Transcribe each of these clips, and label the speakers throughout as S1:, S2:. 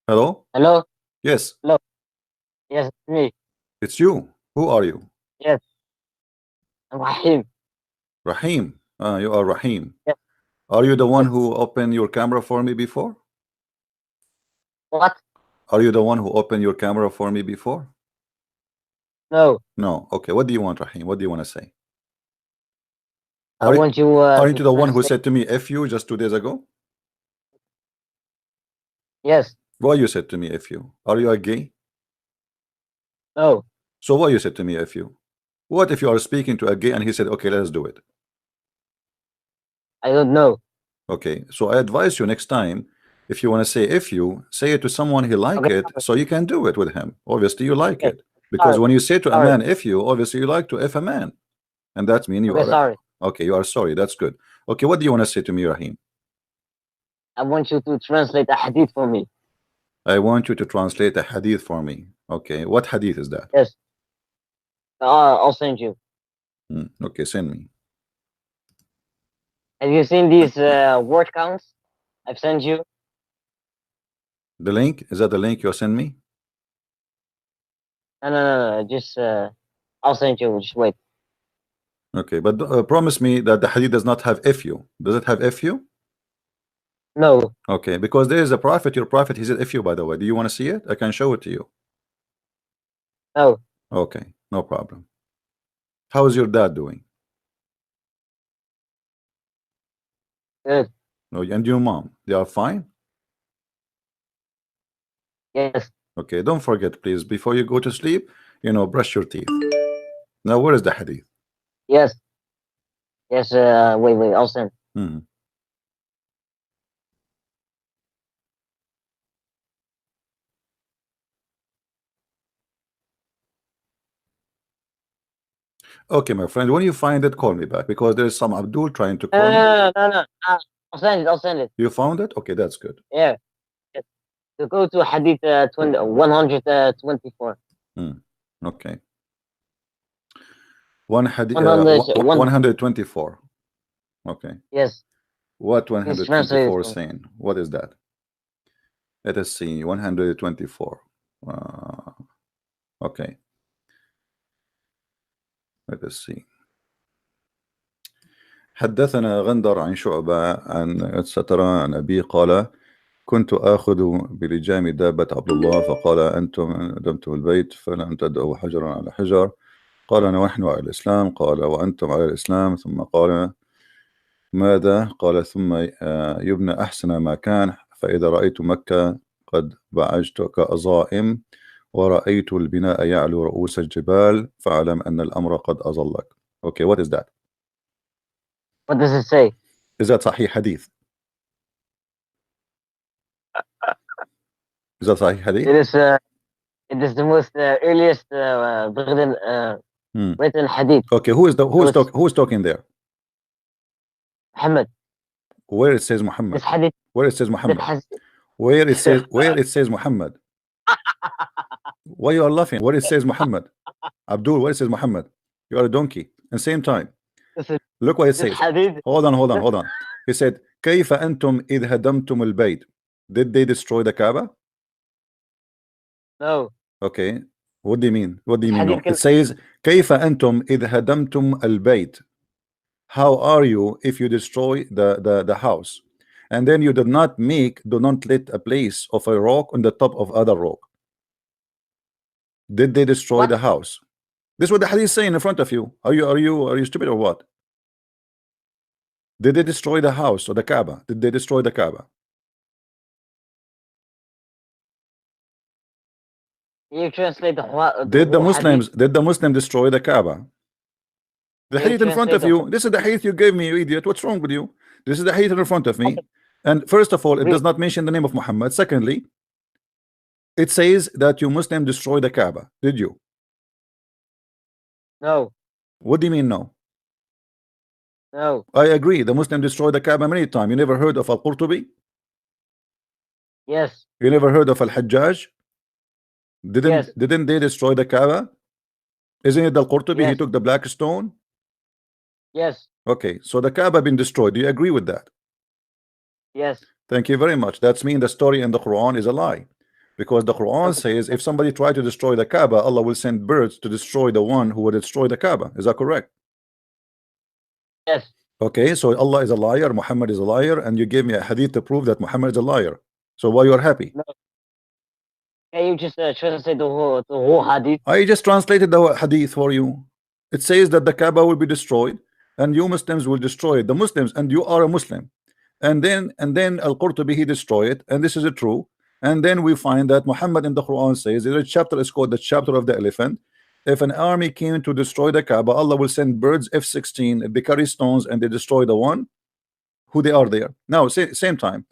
S1: Hello?
S2: Hello?
S1: Yes,
S2: Hello? Yes, it's me.
S1: it's you. Who are you?
S2: Yes, I'm Rahim.
S1: Rahim. You are Rahim.
S2: Yes,
S1: Are you the one
S2: yes.
S1: who opened your camera for me before?
S2: What?
S1: Are you the one who opened your camera for me before?
S2: No,
S1: No. Okay. What do you want, Rahim? What do you want to say?
S2: I
S1: Are you,
S2: want you
S1: are you
S2: to
S1: the one who
S2: translate.
S1: said to me F you just 2 days ago?
S2: Yes,
S1: Why you said to me F you? Are you a gay?
S2: no,
S1: So why you said to me F you? What if you are speaking to a gay and he said, okay, let's do it?
S2: I don't know.
S1: Okay. So I advise you next time, if you want to say F you, say it to someone he like
S2: Okay,
S1: it, so you can do it with him. Obviously you like
S2: okay,
S1: it. Because
S2: sorry,
S1: when you say to a
S2: sorry.
S1: man F you, obviously you like to F a man. And that means you
S2: Okay,
S1: are
S2: sorry.
S1: okay, you are sorry. That's good. Okay, what do you want to say to me, Rahim?
S2: I want you to translate a hadith for me.
S1: I want you to translate a hadith for me. Okay, what hadith is that?
S2: Yes, I'll send you.
S1: Okay, send me.
S2: Have you seen these word counts? I've sent you.
S1: The link, is that the link you'll send me?
S2: No. Just I'll send you. Just wait.
S1: Okay, but promise me that the hadith does not have FU. Does it have FU?
S2: No,
S1: Okay, because there is a prophet, your prophet, he said FU, by the way. Do you want to see it? I can show it to you.
S2: no.
S1: Okay, no problem. How's your dad doing?
S2: Good.
S1: Oh, and your mom, they are fine?
S2: Yes,
S1: Okay, don't forget, please, before you go to sleep, brush your teeth. Now, where is the hadith?
S2: yes, yes. Wait. I'll send.
S1: Hmm. Okay, my friend, when you find it, call me back because there's some Abdul trying to call me.
S2: No. I'll send it. I'll send it.
S1: You found it? Okay, that's good.
S2: Yeah. Yes. To go to hadith 124.
S1: Okay.
S2: 100.
S1: 124. Okay.
S2: Yes.
S1: What
S2: Please translate
S1: 124
S2: it
S1: is
S2: for me.
S1: saying? What is that? Let us see. 124. Okay. Let us see. حدثنا غندر عن شعبة عن etc. عن أبي قال كنت آخذ بلجام دابة عبد الله فقال أنتم دمتم البيت فلم تدعوا حجرا على حجر قال نحن على الإسلام قال وأنتم على الإسلام ثم قال ماذا قال ثم يبنى أحسن ما كان فإذا رأيت مكة قد بعجت كأظائم ورأيت البناء يعلو رؤوس الجبال فاعلم أن الأمر قد أظلك. Okay, what is that?
S2: What does it say?
S1: Is that Sahih Hadith? Is that Sahih Hadith?
S2: It is the most earliest written hadith.
S1: Okay, who is talking there?
S2: Muhammad.
S1: Where it says Muhammad?
S2: This hadith.
S1: Where it says Muhammad? Where it says Muhammad? Why you are laughing? Where it says Muhammad? Abdul, where it says Muhammad? You are a donkey. And same time. Look what it says.
S2: Hadith.
S1: Hold on. He said, كيف أنتم إذ هدمتم البيت? Did they destroy the Kaaba?
S2: No.
S1: Okay. What do you mean? What do you mean? No? It says, كيف أنتم إذ هدمتم البيت? How are you if you destroy the house? And then you do not let a place of a rock on the top of other rock. Did they destroy the house? This is what the hadith is saying in front of you. Are you stupid or what? Did they destroy the house or the Kaaba? Did they destroy the Kaaba?
S2: You translate
S1: Did the Muslims destroy the Kaaba? The hadith in front of you. This is the hadith you gave me, you idiot. What's wrong with you? This is the hadith in front of me. And first of all, it does not mention the name of Muhammad. Secondly, it says that you Muslim destroy the Kaaba. Did you?
S2: No.
S1: What do you mean no?
S2: No.
S1: I agree. The Muslim destroyed the Kaaba many times. You never heard of Al-Qurtubi?
S2: Yes.
S1: You never heard of Al-Hajjaj? Didn't they destroy the Kaaba? Isn't it Al-Qurtubi?
S2: Yes.
S1: He took the black stone?
S2: Yes.
S1: Okay, so the Kaaba been destroyed. Do you agree with that?
S2: Yes.
S1: Thank you very much. That's mean the story in the Quran is a lie. Because the Quran says if somebody try to destroy the Kaaba, Allah will send birds to destroy the one who will destroy the Kaaba. Is that correct?
S2: Yes.
S1: Okay, so Allah is a liar, Muhammad is a liar, and you gave me a hadith to prove that Muhammad is a liar. So why you are happy?
S2: No. Can you just translate the whole hadith?
S1: I just translated the hadith for you. It says that the Kaaba will be destroyed, and you Muslims will destroy it. The Muslims, and you are a Muslim, and then Al-Qurtubi he destroy it, and this is true. And then we find that Muhammad in the Quran says there is a chapter is called the chapter of the elephant. If an army came to destroy the Kaaba, Allah will send birds F-16, they carry stones, and they destroy the one who they are there. Now, same time,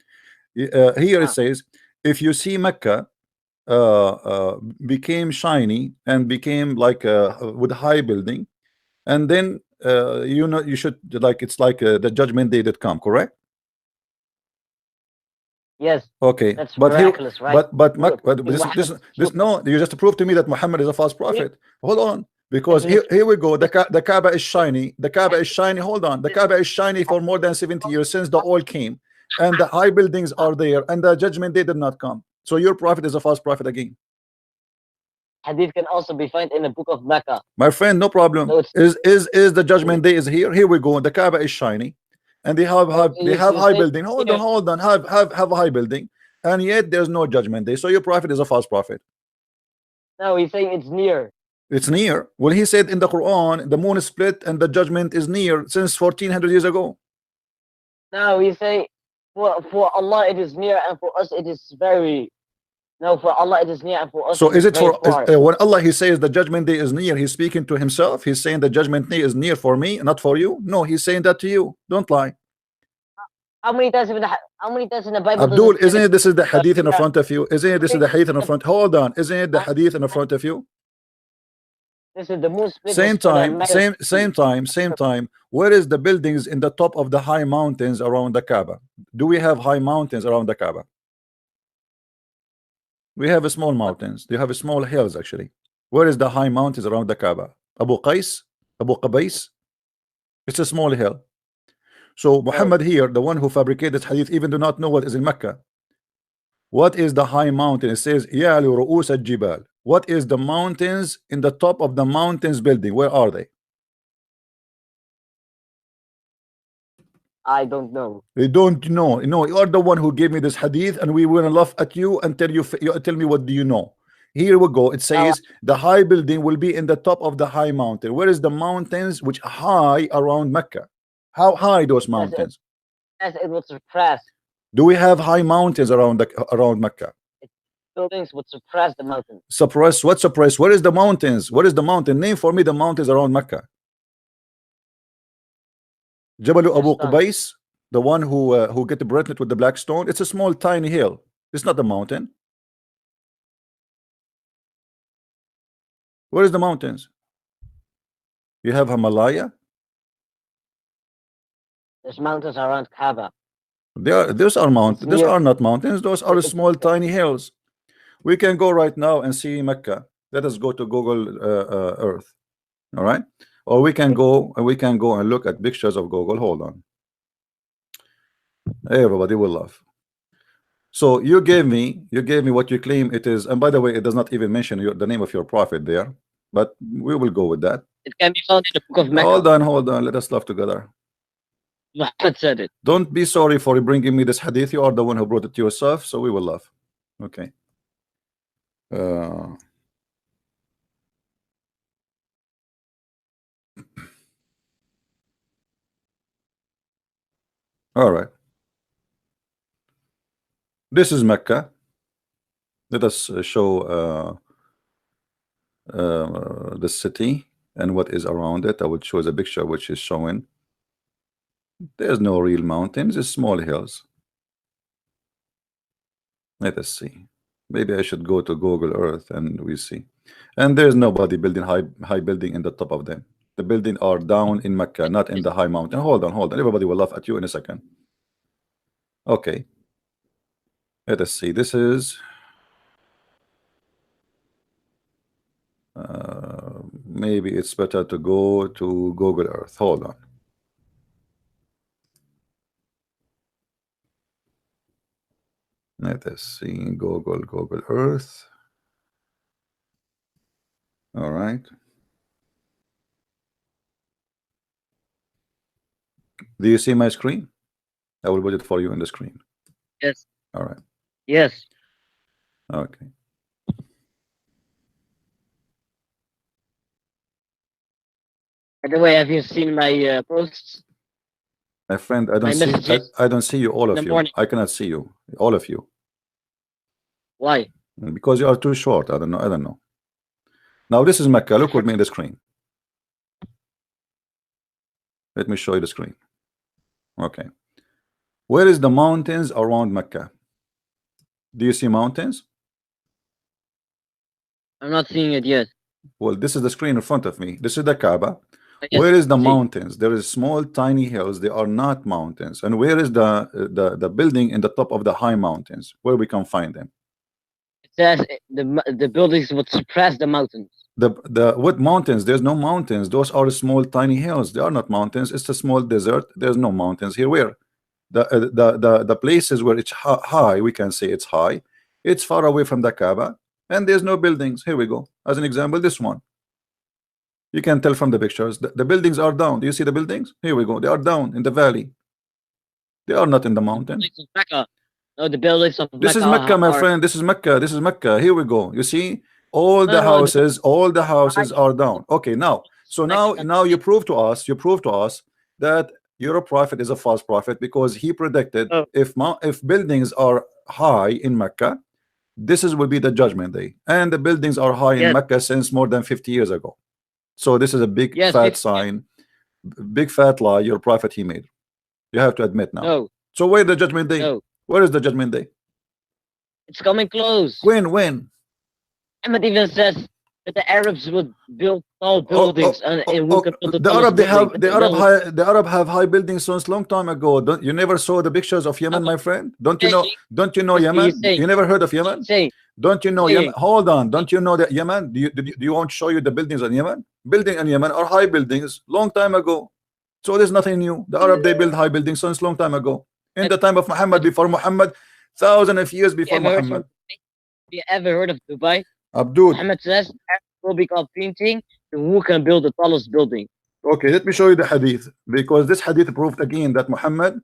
S1: here it says, if you see Mecca became shiny and became like with a high building, and then you know you should like it's like the judgment day that come, correct?
S2: Yes.
S1: Okay,
S2: That's
S1: but
S2: miraculous,
S1: here,
S2: right?
S1: but this no, you just prove to me that Muhammad is a false prophet. Hold on, because here we go. The Kaaba is shiny. The Kaaba is shiny. Hold on, the Kaaba is shiny for more than 70 years since the oil came, and the high buildings are there, and the judgment day did not come. So your prophet is a false prophet again.
S2: Hadith can also be found in the book of Mecca.
S1: My friend, no problem.
S2: So
S1: is the judgment day is here? Here we go. The Kaaba is shiny, and they have high building. Hold on, have a high building, and yet there's no judgment day. So your prophet is a false prophet.
S2: No, he's saying it's near.
S1: It's near. Well, he said in the Quran, the moon is split and the judgment is near since 1400 years ago.
S2: No, he's saying for Allah it is near, and for us it is very. No, for Allah it is near, and for us.
S1: So is it for when Allah he says the judgment day is near? He's speaking to himself. He's saying the judgment day is near for me, not for you. No, he's saying that to you. Don't lie.
S2: How many times in the Bible?
S1: Abdul, isn't it this is the hadith in front of you? Isn't it this is the hadith in front? Hold on, isn't it the hadith in front of you?
S2: This is the moon split.
S1: Same time. Where is the buildings in the top of the high mountains around the Kaaba? Do we have high mountains around the Kaaba? We have a small mountains. They have a small hills actually. Where is the high mountains around the Kaaba? Abu Qabais. It's a small hill. So Muhammad here, the one who fabricated this hadith, even do not know what is in Mecca. What is the high mountain? It says Ya'lu ru'us al-jibal. What is the mountains in the top of the mountains building? Where are they?
S2: I don't know.
S1: You don't know. No, you are the one who gave me this hadith, and we will laugh at you until you tell me what do you know. Here we go. It says the high building will be in the top of the high mountain. Where is the mountains which are high around Mecca? How high those mountains?
S2: Yes, it would suppress.
S1: Do we have high mountains around Mecca?
S2: Buildings would suppress the mountains.
S1: Suppress what? Suppress. Where is the mountains? What is the mountain? Name for me the mountains around Mecca. Jabal Abu Qabais, the one who get pregnant with the black stone. It's a small tiny hill. It's not a mountain. Where is the mountains? You have Himalaya.
S2: There's mountains around Kaaba.
S1: Those are mountains. Those are not mountains. Those are small tiny hills. We can go right now and see Mecca. Let us go to Google Earth. All right. Or we can go and look at pictures of Google. Hold on. Everybody will laugh. So you gave me what you claim it is, and by the way, it does not even mention the name of your prophet there, but we will go with that.
S2: It can be found in the book of Mecca.
S1: Hold on. Let us laugh together.
S2: Muhammad said it.
S1: Don't be sorry for bringing me this hadith. You are the one who brought it to yourself, so we will laugh. Okay. All right. This is Mecca. Let us show the city and what is around it. I will show the picture which is showing. There's no real mountains, it's small hills. Let us see. Maybe I should go to Google Earth and we see. And there's nobody building high building in the top of them. The buildings are down in Mecca, not in the high mountain. Hold on. Everybody will laugh at you in a second. Okay. Let us see. This is maybe it's better to go to Google Earth. Hold on. Let us see. Google Earth. All right. Do you see my screen? I will put it for you in the screen.
S2: Yes.
S1: All right.
S2: Yes.
S1: Okay.
S2: By the way, have you seen my posts?
S1: My friend, I don't
S2: My
S1: see.
S2: messages
S1: I don't see you, all
S2: in
S1: of
S2: the
S1: you.
S2: morning.
S1: I cannot see you, all of you,
S2: Why?
S1: because you are too short. I don't know. I don't know. Now this is Mecca. Look with me in the screen. Let me show you the screen. Okay. Where is the mountains around Mecca? Do you see mountains?
S2: I'm not seeing it yet.
S1: Well, this is the screen in front of me. This is the Kaaba.
S2: Yes,
S1: Where is the
S2: see.
S1: mountains? There is small tiny hills. They are not mountains. And where is the building in the top of the high mountains? Where we can find them?
S2: It says the buildings would suppress the mountains.
S1: The what mountains? There's no mountains. Those are small tiny hills. They are not mountains. It's a small desert. There's no mountains here. Where the places where it's high, we can say it's high. It's far away from the Kaaba, and there's no buildings. Here we go. As an example, this one. You can tell from the pictures. The buildings are down. Do you see the buildings? Here we go. They are down in the valley. They are not in the mountain.
S2: The buildings of Mecca. No, the buildings of
S1: This is
S2: Mecca
S1: Mecca, my
S2: are-
S1: friend. This is Mecca. This is Mecca. Here we go. You see, all the
S2: No, no,
S1: houses are down. Okay, now, so now you prove to us, that your prophet is a false prophet, because he predicted
S2: Oh.
S1: if buildings are high in Mecca, will be the judgment day, and the buildings are high in
S2: Yes.
S1: Mecca since more than 50 years ago. So this is a big
S2: Yes,
S1: fat
S2: 50
S1: sign, big fat lie your prophet he made. You have to admit now.
S2: No,
S1: So where the judgment day?
S2: no.
S1: Where is the judgment day?
S2: It's coming close.
S1: When?
S2: Muhammad even says that the Arabs would build tall buildings and who can build the
S1: The
S2: tallest
S1: Arab,
S2: building.
S1: the Arab have high buildings since long time ago. You never saw the pictures of Yemen, my friend? Don't you know? Don't you know Yemen? You never heard of Yemen? Don't you know Yemen? Hold on. Don't you know that Yemen? Do you want to show you the buildings in Yemen? Building in Yemen are high buildings long time ago. So there's nothing new. The Arab, they build high buildings since long time ago. In the time of Muhammad, before Muhammad, thousands of years before Muhammad.
S2: Have you ever heard of Dubai?
S1: Abdul.
S2: Muhammad says will be competing to who can build the tallest building.
S1: Okay, let me show you the hadith, because this hadith proved again that Muhammad.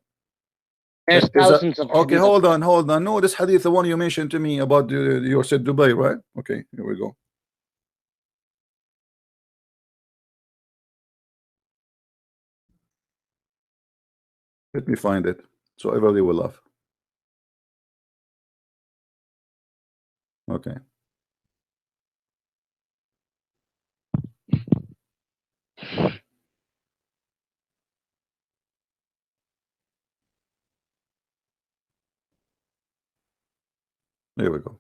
S2: There's thousands of
S1: okay,
S2: hadith.
S1: hold on. No, this hadith, the one you mentioned to me about you said Dubai, right? Okay, here we go. Let me find it so everybody will laugh. Okay. Here we go.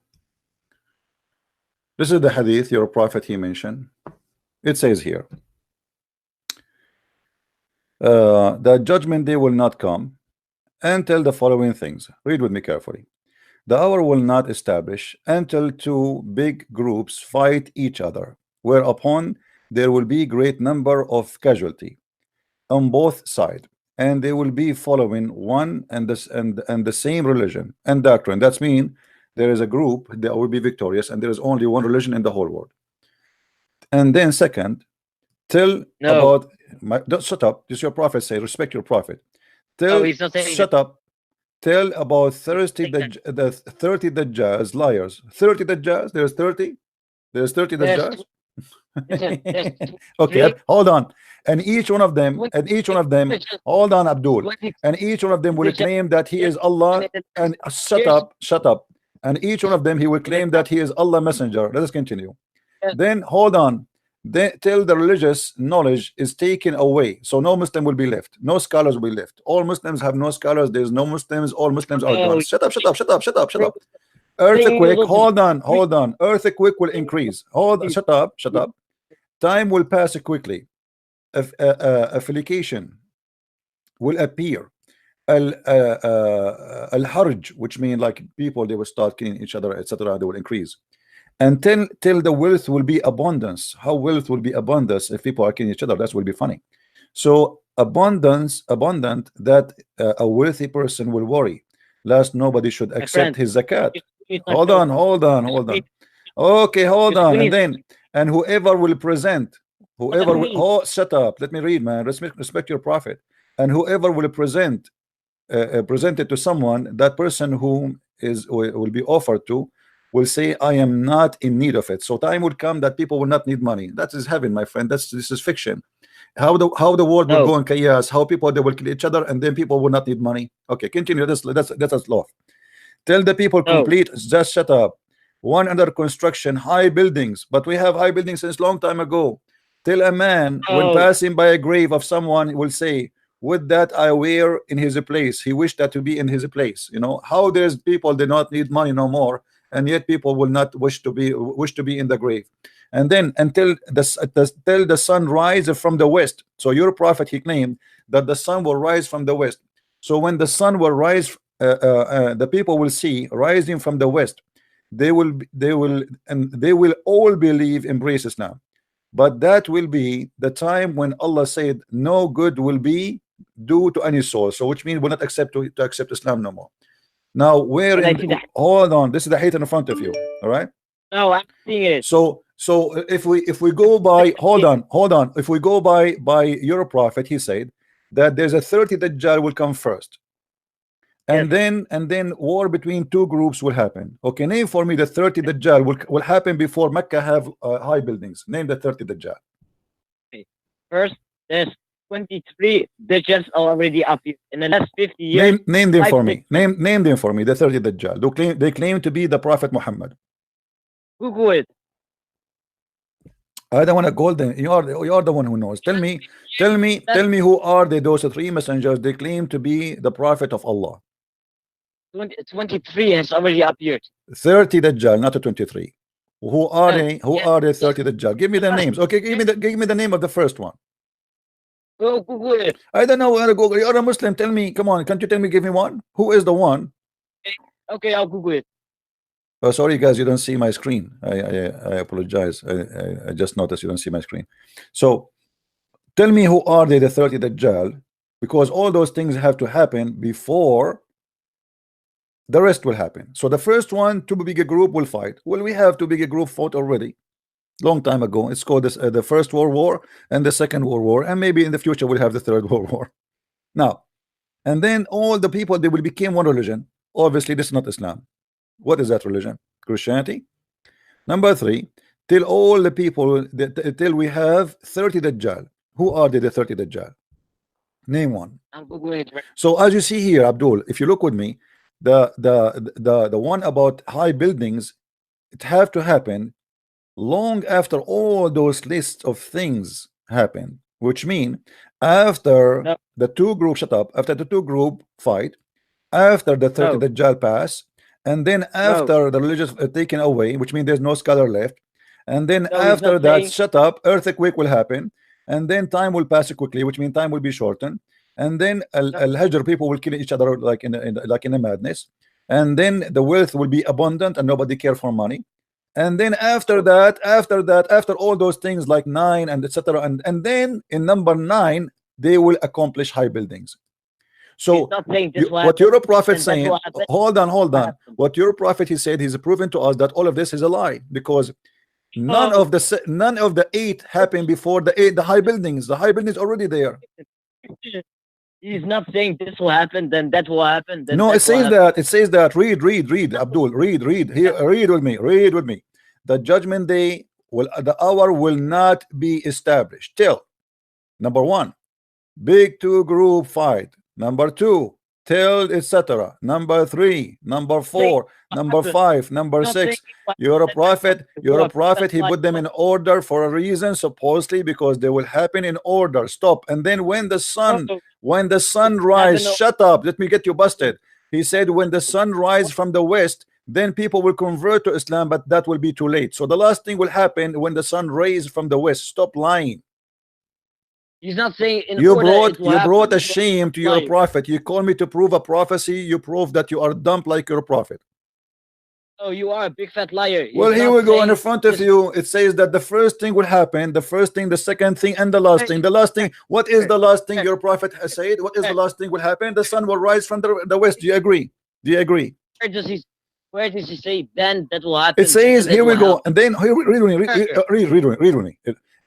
S1: This is the hadith your prophet he mentioned. It says here, the judgment day will not come until the following things. Read with me carefully. The hour will not establish until two big groups fight each other, whereupon there will be great number of casualty on both sides, and they will be following one and the same religion and doctrine. That's mean there is a group that will be victorious, and there is only one religion in the whole world. And then second, tell about don't shut up. This is your prophet say, respect your prophet. Tell shut up. Tell about 30 Dajjals, liars. 30 Dajjals. There's 30. There's 30 Dajjals. Okay, hold on. And each one of them, hold on, Abdul. And each one of them will claim that he is Allah. And shut up. And each one of them, he will claim that he is Allah messenger. Let us continue. Then hold on. Till the religious knowledge is taken away, so no Muslim will be left, no scholars will be left. All Muslims have no scholars. There's no Muslims. All Muslims are gone. Shut up. Earthquake. Hold on. Earthquake will increase. Shut up. Time will pass quickly. Affiliation will appear. Al-harj, which means like people, they will start killing each other, etc. They will increase. And till the wealth will be abundance. How wealth will be abundance if people are killing each other? That will be funny. So abundant that a wealthy person will worry Last, nobody should accept
S2: friend,
S1: his zakat.
S2: it's not
S1: Hold
S2: true.
S1: on, hold on, hold on. Okay, hold on. And
S2: Please.
S1: then, and whoever will present, whoever will,
S2: Please.
S1: oh, shut up. Let me read, man. Respect your prophet. And whoever will present it to someone, that person whom will be offered to will say, I am not in need of it. So time will come that people will not need money. That is heaven, my friend. This is fiction. How the world will go in chaos, how people they will kill each other, and then people will not need money. Okay, continue. That's law. Tell the people complete, just shut up. One under construction, high buildings, but we have high buildings since long time ago. Tell a man when passing by a grave of someone will say, would that I were in his place. He wished that to be in his place. You know how there's people they not need money no more, and yet people will not wish to be in the grave. And then until the sun rises from the west. So your prophet, he claimed that the sun will rise from the west. So when the sun will rise, the people will see rising from the west. They will all believe, embrace Islam. But that will be the time when Allah said no good will be due to any soul. So which means will not accept to accept Islam no more. Now where hold on, this is the hate in front of you. All right.
S2: No, I'm seeing it.
S1: So if we go by hold on, if we go by your prophet, he said that there's a 30 Dajjal will come first, and then war between two groups will happen. Okay, name for me the 30 Dajjal will happen before Mecca have high buildings. Name the 30 Dajjal.
S2: Okay. First, there's 23 Dajjals already up here in the last 50 years.
S1: Name them for me. Name them for me. The 30 Dajjal. They claim to be the Prophet Muhammad.
S2: Google it.
S1: I don't want to call them. You are the one who knows. Tell me who are they? Those three messengers they claim to be the prophet of Allah.
S2: 23 has already appeared.
S1: 30 Dajjal, not a 23. Who are they? Who are the 30 Dajjal? Give me the names. Okay, give me the name of the first one.
S2: Go Google it.
S1: I don't know where to Google. You're a Muslim. Tell me. Come on. Can't you tell me? Give me one. Who is the one?
S2: Okay, I'll Google it.
S1: Oh, sorry guys, you don't see my screen. I apologize. I just noticed you don't see my screen. So tell me who are they, the 30 Dajjal, because all those things have to happen before the rest will happen. So the first one, two big group will fight. Well, we have two big group fought already long time ago. It's called this, the First World War and the Second World War, and maybe in the future we'll have the Third World War. Now, and then all the people, they will become one religion. Obviously this is not Islam. What is that religion? Christianity. Number 3, till all the people till we have 30 Dajjal. Who are they, the 30 Dajjal? Name one. So as you see here, Abdul, if you look with me, the one about high buildings, it have to happen long after all those lists of things happen, which mean after the two groups after the two group fight, after the 30 Dajjal pass, and then after the religious taken away, which means there's no scholar left, and then after that earthquake will happen, and then time will pass quickly, which means time will be shortened, and then al-hajr, people will kill each other like in a madness, and then the wealth will be abundant and nobody care for money, and then after all those things like 9 and etc., and then in number 9 they will accomplish high buildings. So what your prophet saying, hold on, what your prophet, he said, he's proven to us that all of this is a lie, because none of the 8 happened before the high buildings. The high buildings already there.
S2: He's not saying this will happen, then that will happen. Then
S1: no, it says that. Read, Abdul, read here, read with me. The judgment day the hour will not be established till number 1, big 2 group fight. Number 2, till etc. Number 3, number 4, number 5, number 6. You're a prophet. He put them in order for a reason, supposedly because they will happen in order. Stop. And then when the sun rise, shut up. Let me get you busted. He said when the sun rise from the west, then people will convert to Islam, but that will be too late. So the last thing will happen when the sun rises from the west. Stop lying.
S2: He's not saying
S1: you brought a shame to your prophet. You call me to prove a prophecy. You prove that you are dumb like your prophet.
S2: Oh, you are a big fat liar.
S1: Well, here we go in front of you. It says that the first thing will happen, the first thing, the second thing, and the last thing. The last thing. What is the last thing your prophet has said? What is the last thing will happen? The sun will rise from the west. Do you agree? Do you agree?
S2: Where does he say then that will happen?
S1: It says, here we go, and then read with me.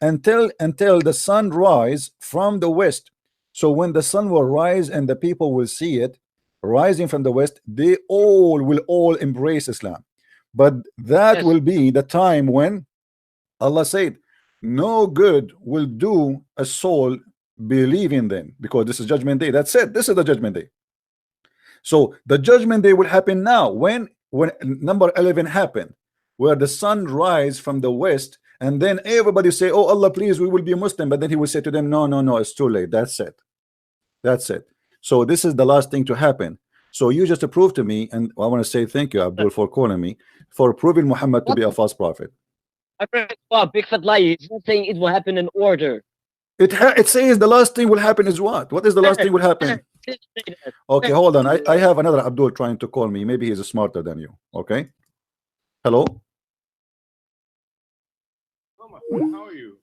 S1: Until the sun rise from the west. So when the sun will rise and the people will see it rising from the west, they will all embrace Islam. But that will be the time when Allah said, no good will do a soul believe in them, because this is judgment day. That's it. This is the judgment day. So the judgment day will happen now. When number 11 happened, where the sun rise from the west, and then everybody say, oh Allah, please, we will be Muslim. But then he will say to them, no, it's too late. That's it. So this is the last thing to happen. So you just prove to me, and I want to say thank you, Abdul, for calling me, for proving Muhammad to be a false prophet.
S2: Big fat lie. He's not saying it will happen in order.
S1: It says the last thing will happen is what? What is the last thing will happen? Okay, hold on. I have another Abdul trying to call me. Maybe he's smarter than you. Okay. Hello.
S3: How are you?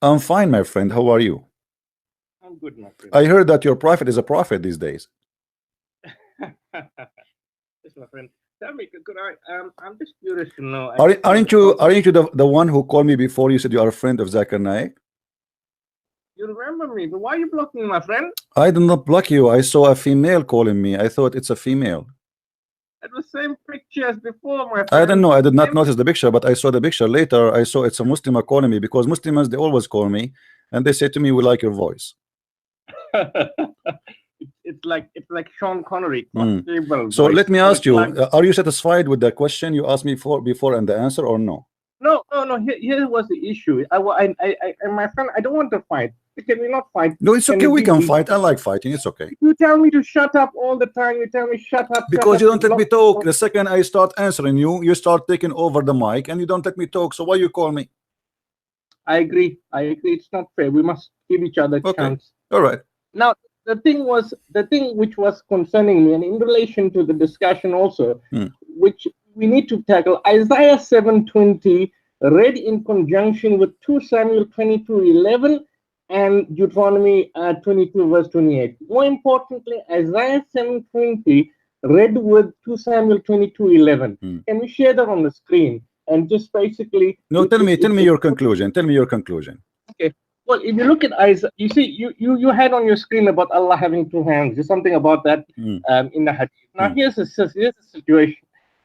S1: I'm fine, my friend. How are you?
S3: I'm good, my friend.
S1: I heard that your prophet is a prophet these days.
S3: Yes, my friend. Tell me, I'm just curious to know.
S1: Aren't you the one who called me before? You said you are a friend of Zakir Naik.
S3: You remember me, but why are you blocking me, my friend?
S1: I did not block you. I saw a female calling me. I thought it's a female.
S3: It was the same picture as before, my friend.
S1: I don't know. I did not notice the picture, but I saw the picture later. I saw it's a Muslim calling me, because Muslims, they always call me and they say to me, we like your voice.
S3: It's like Sean Connery.
S1: So let me ask you, are you satisfied with the question you asked me before and the answer, or no?
S3: No. Here was the issue. My friend, I don't want to fight. Can we not fight?
S1: No, it's okay. We can fight. I like fighting. It's okay.
S3: You tell me to shut up all the time. You tell me shut up.
S1: Because you don't let me talk. The second I start answering you, you start taking over the mic, and you don't let me talk. So why you call me?
S3: I agree. It's not fair. We must give each other a chance.
S1: All right.
S3: Now, the thing which was concerning me, and in relation to the discussion also, which we need to tackle, Isaiah 7:20, read in conjunction with 2 Samuel 22:11 and Deuteronomy 22 verse 28. More importantly, Isaiah 7:20 read with 2 Samuel 22:11. Can we share that on the screen? And just basically,
S1: tell me your conclusion. Tell me your conclusion.
S3: Okay. Well, if you look at Isaiah, you see, you had on your screen about Allah having 2 hands. There's something about that in the hadith. Now, here's the situation.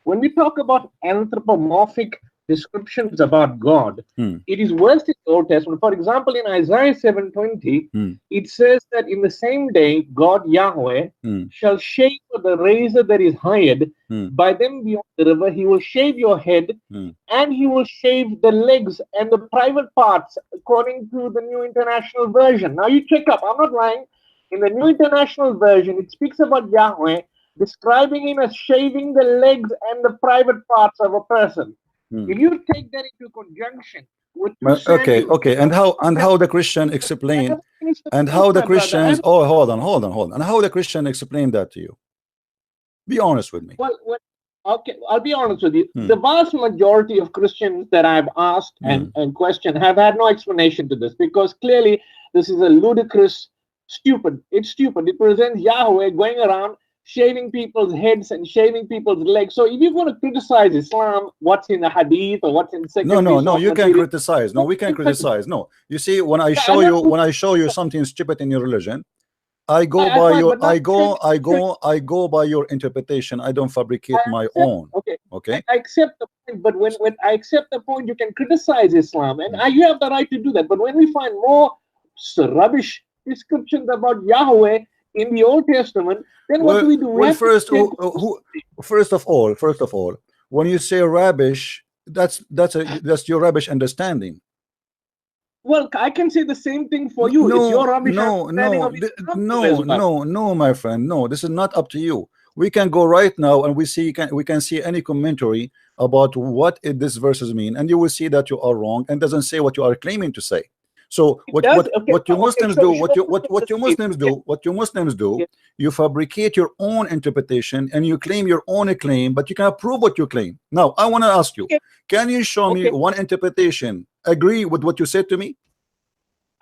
S3: When we talk about anthropomorphic descriptions about God, it is worse in the Old Testament. For example, in Isaiah 7:20, it says that in the same day, God Yahweh shall shave the razor that is hired by them beyond the river. He will shave your head, and he will shave the legs and the private parts, according to the New International Version. Now you check up. I'm not lying. In the New International Version, it speaks about Yahweh describing him as shaving the legs and the private parts of a person. If you take that into conjunction with
S1: and how the Christian explain, and how the Christians hold on, and how the Christian explained that to you? Be honest with me.
S3: Well, okay, I'll be honest with you. The vast majority of Christians that I've asked and questioned have had no explanation to this, because clearly this is a ludicrous, stupid. It's stupid. It presents Yahweh going around shaving people's heads and shaving people's legs. So if you're going to criticize Islam, what's in the hadith or what's in second,
S1: no, you can't criticize. No, we can't criticize. No, you see, when I show you something stupid in your religion, I go by your interpretation. I don't fabricate my own. Okay.
S3: I accept the point, but when I accept the point, you can criticize Islam, and you have the right to do that. But when we find more rubbish descriptions about Yahweh in the Old Testament, then what do we do?
S1: First of all, when you say rubbish, that's your rubbish understanding.
S3: Well, I can say the same thing for you. It's your rubbish understanding of
S1: no, my friend. No, this is not up to you. We can go right now and we can see any commentary about what this verses mean, and you will see that you are wrong and doesn't say what you are claiming to say. So what you Muslims do, you fabricate your own interpretation and you claim your own claim, but you cannot prove what you claim. Now, I want to ask you, can you show me one interpretation agree with what you said to me?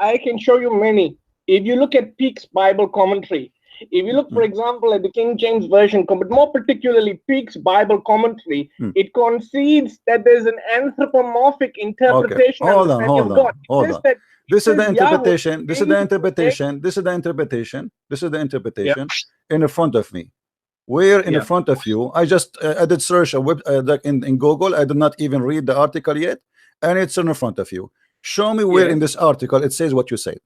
S3: I can show you many. If you look at Peake's Bible commentary, If you look, for example, at the King James Version, but more particularly Peake's Bible commentary, it concedes that there's an anthropomorphic interpretation
S1: okay.
S3: of God.
S1: Hold on. This is the interpretation. This is the interpretation. This is the interpretation. This is the interpretation in front of me. Where in front of you? I just I did search a web in Google. I did not even read the article yet, and it's in front of you. Show me where in this article it says what you said.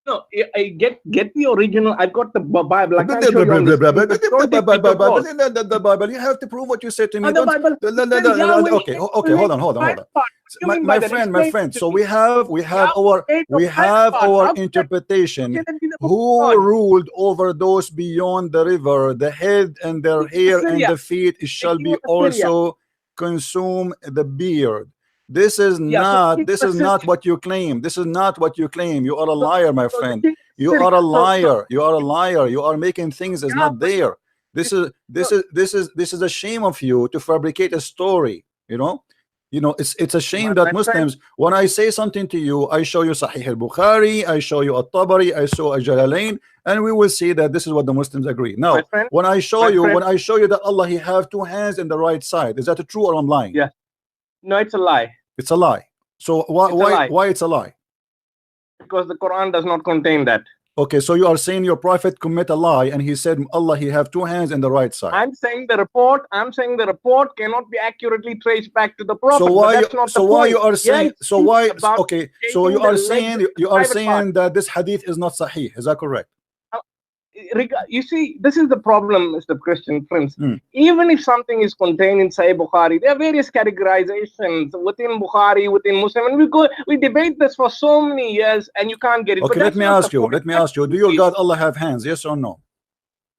S3: No, I get the original. I've got the Bible. I can't show you
S1: the Bible. You have to prove what you said to me. Okay, hold on. My friend. So we have our interpretation. Who ruled over those beyond the river? The head and their hair and the feet shall be also consume the beard. This is not what you claim. This is not what you claim. You are a liar, my friend. You are a liar. You are a liar. You are making things as not there. This is a shame of you to fabricate a story. You know, it's a shame that Muslims, when I say something to you, I show you Sahih al-Bukhari, I show you At-Tabari, I show Jalalain, and we will see that this is what the Muslims agree. Now, when I show you that Allah He have two hands in the right side, is that true or I'm lying?
S3: Yeah. No, it's a lie.
S1: It's a lie. So why it's a lie?
S3: Because the Quran does not contain that.
S1: Okay, so you are saying your prophet commit a lie and he said Allah He have two hands in the right side.
S3: I'm saying the report cannot be accurately traced back to the prophet.
S1: So you are saying that this hadith is not sahih. Is that correct?
S3: You see, this is the problem, Mr. Christian Prince. Even if something is contained in Sahih Bukhari, there are various categorizations within Bukhari, within Muslim, and we debate this for so many years, and you can't get it.
S1: Okay, let me ask you. Do your God Allah have hands? Yes or no?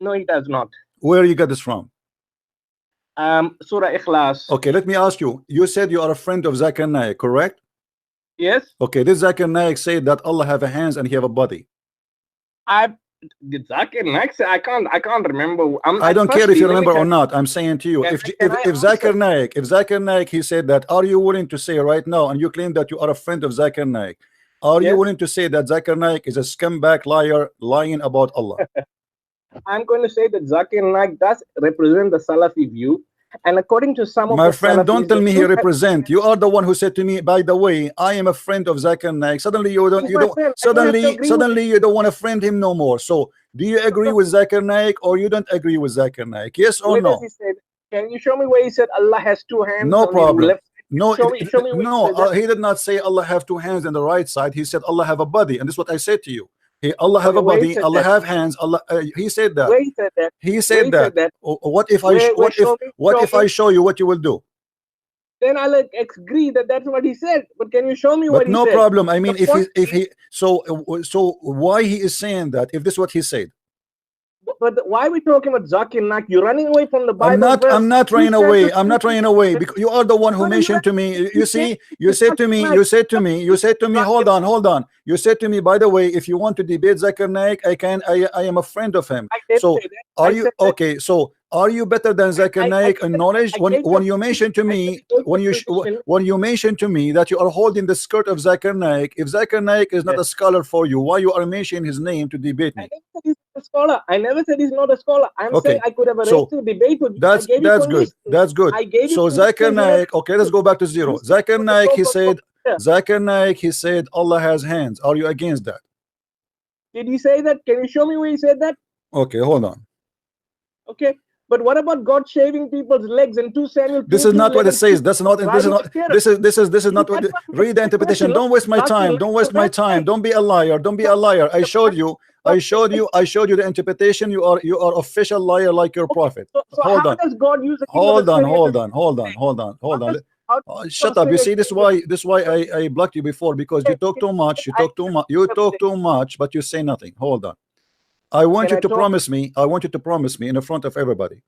S3: No, He does not.
S1: Where you get this from?
S3: Surah Ikhlas.
S1: Okay, let me ask you. You said you are a friend of Zakir Naik, correct?
S3: Yes.
S1: Okay, this Zakir Naik said that Allah have a hands and He have a body.
S3: Did Zakir Naik say? I can't remember.
S1: I don't care if you remember or not. I'm saying to you, if Zakir Naik, he said that, are you willing to say right now, and you claim that you are a friend of Zakir Naik, are you willing to say that Zakir Naik is a scumbag liar lying about Allah?
S3: I'm going to say that Zakir Naik does represent the Salafi view. And according to some of
S1: my friend, don't tell me he represent. You are the one who said to me, by the way, I am a friend of Zakir Naik. Suddenly you don't want to friend him no more. So do you agree with Zakir Naik or you don't agree with Zakir Naik? Yes or no?
S3: Can you show me where he said Allah has two hands?
S1: No problem. No, he did not say Allah have two hands on the right side. He said Allah have a body, and this is what I said to you. Allah have a body, Allah have hands. Allah, he said that. He said that. What if I show you what you will do?
S3: Then I'll agree that that's what he said. But can you show me what he said?
S1: No problem. I mean, so why he is saying that if this is what he said?
S3: But why are we talking about Zakir Naik? You're running away from the Bible.
S1: I'm not running away. I'm not running away because you are the one who mentioned to me. You see, you said to me, hold on. You said to me, by the way, if you want to debate Zakir Naik, I am a friend of him. So are you okay? So are you better than Zakir Naik in knowledge? When you mentioned to me, when you mentioned to me that you are holding the skirt of Zakir Naik, if Zakir Naik is not a scholar for you, why you are mentioning his name to debate me?
S3: I never said he's not a scholar. I'm saying I could have a right to debate with you.
S1: That's good. That's good. So Zakir Naik, okay, let's go back to zero. Zakir Naik, he said Allah has hands. Are you against that?
S3: Did he say that? Can you show me where he said that?
S1: Okay, hold on.
S3: Okay. But what about God shaving people's legs and 2 Samuel?
S1: This is not what it says. This is not what read the interpretation. Don't waste my time. Don't waste my time. Don't be a liar. Don't be a liar. I showed you the interpretation. You are official liar like your prophet. Hold on. Hold on. Shut up. You see, this is why I blocked you before, because you talk too much. You talk too much, but you say nothing. Hold on. I want you to promise me in front of everybody.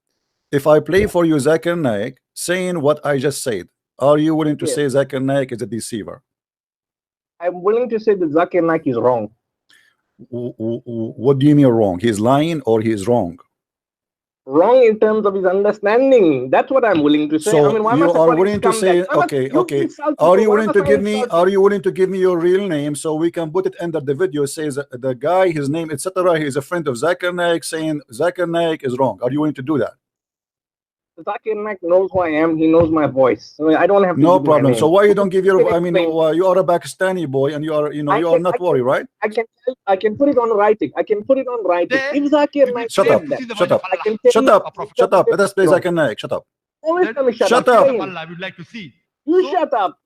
S1: If I play for you Zakir Naik saying what I just said, are you willing to say Zakir Naik is a deceiver?
S3: I'm willing to say that Zakir Naik is wrong.
S1: What do you mean wrong? He's lying or he's wrong?
S3: wrong in terms of his understanding. That's what I'm willing to say.
S1: So
S3: I mean, why
S1: you
S3: must
S1: are
S3: somebody
S1: willing to
S3: come
S1: say,
S3: back? Why must
S1: okay,
S3: you
S1: okay.
S3: insult
S1: Are
S3: people?
S1: you
S3: Why
S1: willing
S3: must
S1: to
S3: somebody
S1: give me?
S3: insult
S1: Are you willing to give me your real name so we can put it under the video? It says the guy, his name, etc. He is a friend of Zakir Naik, saying Zakir Naik is wrong. Are you willing to do that?
S3: Zakir Naik knows who I am. He knows my voice. I mean, I don't have to
S1: No
S3: give my
S1: problem.
S3: name.
S1: So why you don't give your? I mean,
S3: Explain.
S1: you are a Pakistani boy, and you are, you know,
S3: I
S1: you are
S3: can-
S1: not worried, right?
S3: I can put it on writing. I can put it on writing.
S4: There,
S3: If Zakir
S4: we
S3: Naik
S1: Shut
S3: said
S1: up.
S3: that,
S1: Shut up.
S3: I can tell
S1: Shut
S3: you-
S1: up. Shut up. Let us play
S3: Wrong.
S1: Zakir Naik. Shut up.
S3: Always tell me shut,
S1: Shut
S3: up.
S1: up.
S3: Say
S4: Allah, we'd like to see.
S3: You
S4: So-
S3: shut up.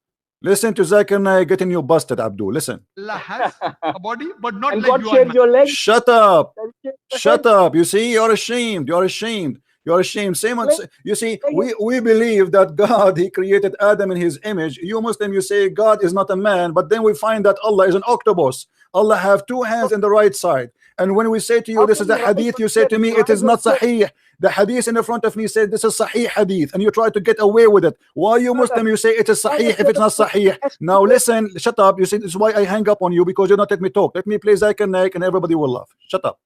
S1: Listen to Zakir Naik getting you busted, Abdul. Listen.
S4: Allah has a body, but not
S3: And
S4: like
S3: God
S4: you
S3: shared
S4: and
S3: your legs.
S1: Shut up.
S3: God shared your
S1: Shut
S3: head.
S1: up. You see, you're ashamed. You're ashamed. You're ashamed. Same on,
S3: Like-
S1: you see,
S3: like-
S1: we believe that God, he created Adam in his image. You Muslim, you say God is not a man, but then we find that Allah is an octopus. Allah have two hands in the right side. And when we say to you,
S3: How
S1: this
S3: can
S1: is the
S3: you write
S1: hadith,
S3: what
S1: you say to me,
S3: said?
S1: it is
S3: Why
S1: not
S3: not
S1: sahih. The hadith in the front of me said this is sahih hadith, and you try to get away with it. Why you Muslim, you say it is sahih if it's not sahih. Now listen, shut up. You see, this is why I hang up on you, because you don't let me talk. Let me play Zakir Naik and everybody will laugh. Shut up.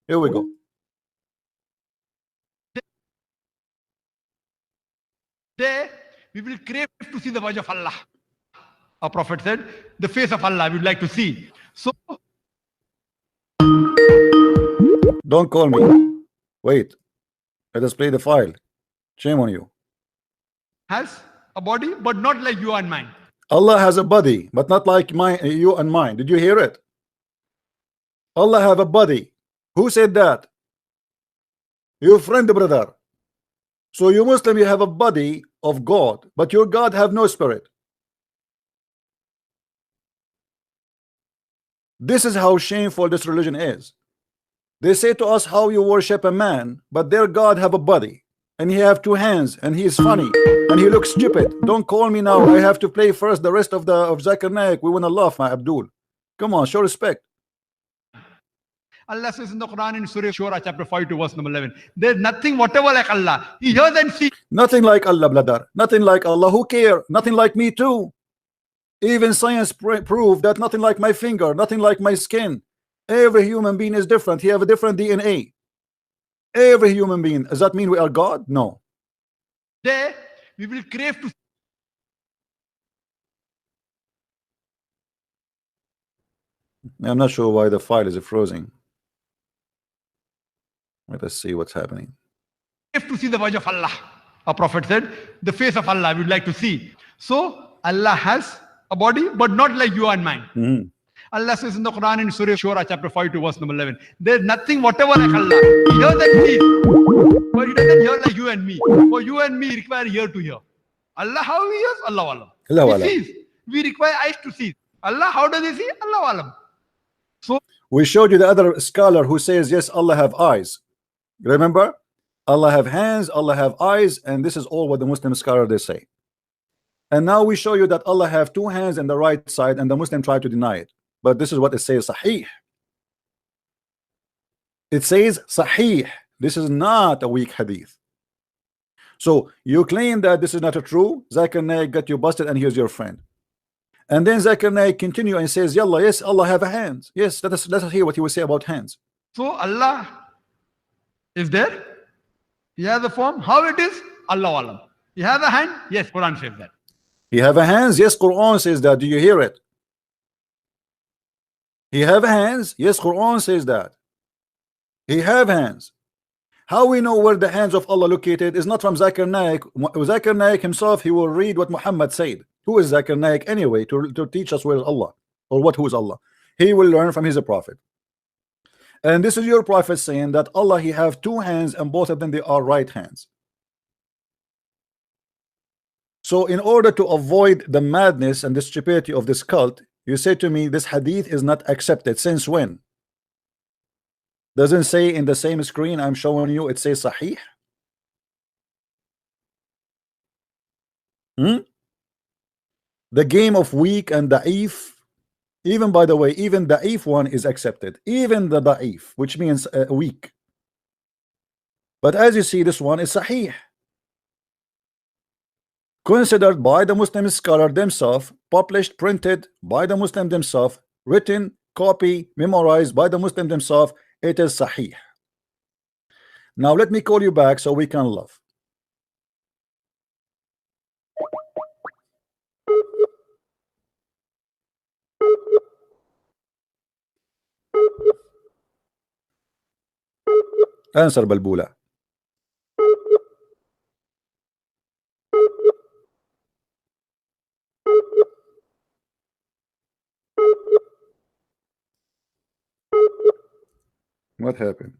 S1: Here we go.
S4: there, we will crave to see the wajh of Allah. Our Prophet said, the face of Allah we'd like to see. So
S1: Don't call me. Wait. Let us play the file. Shame on you.
S4: has a body, but not like you and mine.
S1: Allah has a body, but not like you and mine. Did you hear it? Allah have a body. Who said that? Your friend, brother. So you Muslim, you have a body of God, but your God have no spirit. This is how shameful this religion is. They say to us how you worship a man, but their God have a body, and he have two hands, and he is funny, and he looks stupid. Don't call me now. I have to play first the rest of Zakir Naik. We want to laugh, my Abdul. Come on, show respect.
S4: Allah says in the Quran in Surah Shura chapter 5 to verse number 11, there's nothing whatever like Allah. He hears and sees.
S1: Nothing like Allah, brother. Nothing like Allah. Who care? Nothing like me too. Even science proved that nothing like my finger, nothing like my skin. Every human being is different. He have a different DNA. Every human being. Does that mean we are God? No.
S4: There, we will crave to
S1: I'm not sure why the file is frozen. Let us see what's happening.
S4: see the wajh of Allah. Our Prophet said, the face of Allah we'd like to see. So Allah has a body, but not like you and mine.
S1: Mhm.
S4: Allah says in the Quran in Surah Shura chapter 5 to verse number 11, there's nothing whatever like Allah. He hears and sees, but he doesn't hear like you and me. For you and me require ear to hear. Allah, how he hears? Allah alam.
S1: Allah
S4: He
S1: alam.
S4: sees. We require eyes to see. Allah, how does he see? Allah alam. So
S1: We showed you the other scholar who says yes, Allah have eyes. Remember, Allah have hands, Allah have eyes, and this is all what the Muslim scholar they say. And now we show you that Allah have two hands on the right side, and the Muslim try to deny it. But this is what it says, sahih. It says sahih. This is not a weak hadith. So you claim that this is not a true. Zakir Naik got you busted, and here's your friend. And then Zakir Naik continue and says, Yallah, yes, Allah have a hands. Yes, let us hear what he will say about hands.
S4: So Allah is there. He has a form. How it is? Allah alam. He has a hand. Yes, Quran says that.
S1: He have a hands. Yes, Quran says that. Do you hear it? He have hands. Yes, Quran says that. He have hands. How we know where the hands of Allah located is not from Zakir Naik. Zakir Naik himself, he will read what Muhammad said. Who is Zakir Naik anyway to teach us where is Allah or who is Allah? He will learn from his prophet. And this is your prophet saying that Allah, he have two hands, and both of them they are right hands. So in order to avoid the madness and the stupidity of this cult, you say to me this hadith is not accepted. Since when? Doesn't say in the same screen I'm showing you, it says sahih. The game of weak and da'if, even by the way, even da'if one is accepted, even the da'if, which means weak. But as you see, this one is sahih, considered by the Muslim scholar themselves, published, printed by the Muslim themselves, written, copy, memorized by the Muslim themselves. It is sahih. Now let me call you back so we can love. Answer Balbula. What happened?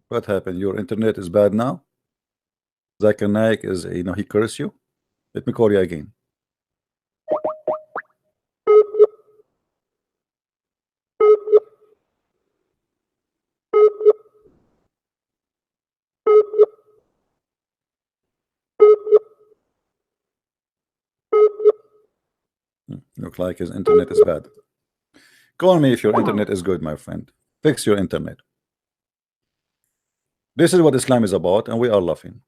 S1: What happened? Your internet is bad now? Zakir Naik is, he cursed you? Let me call you again. Look like his internet is bad. Call me if your internet is good, my friend. Fix your internet. This is what Islam is about, and we are laughing.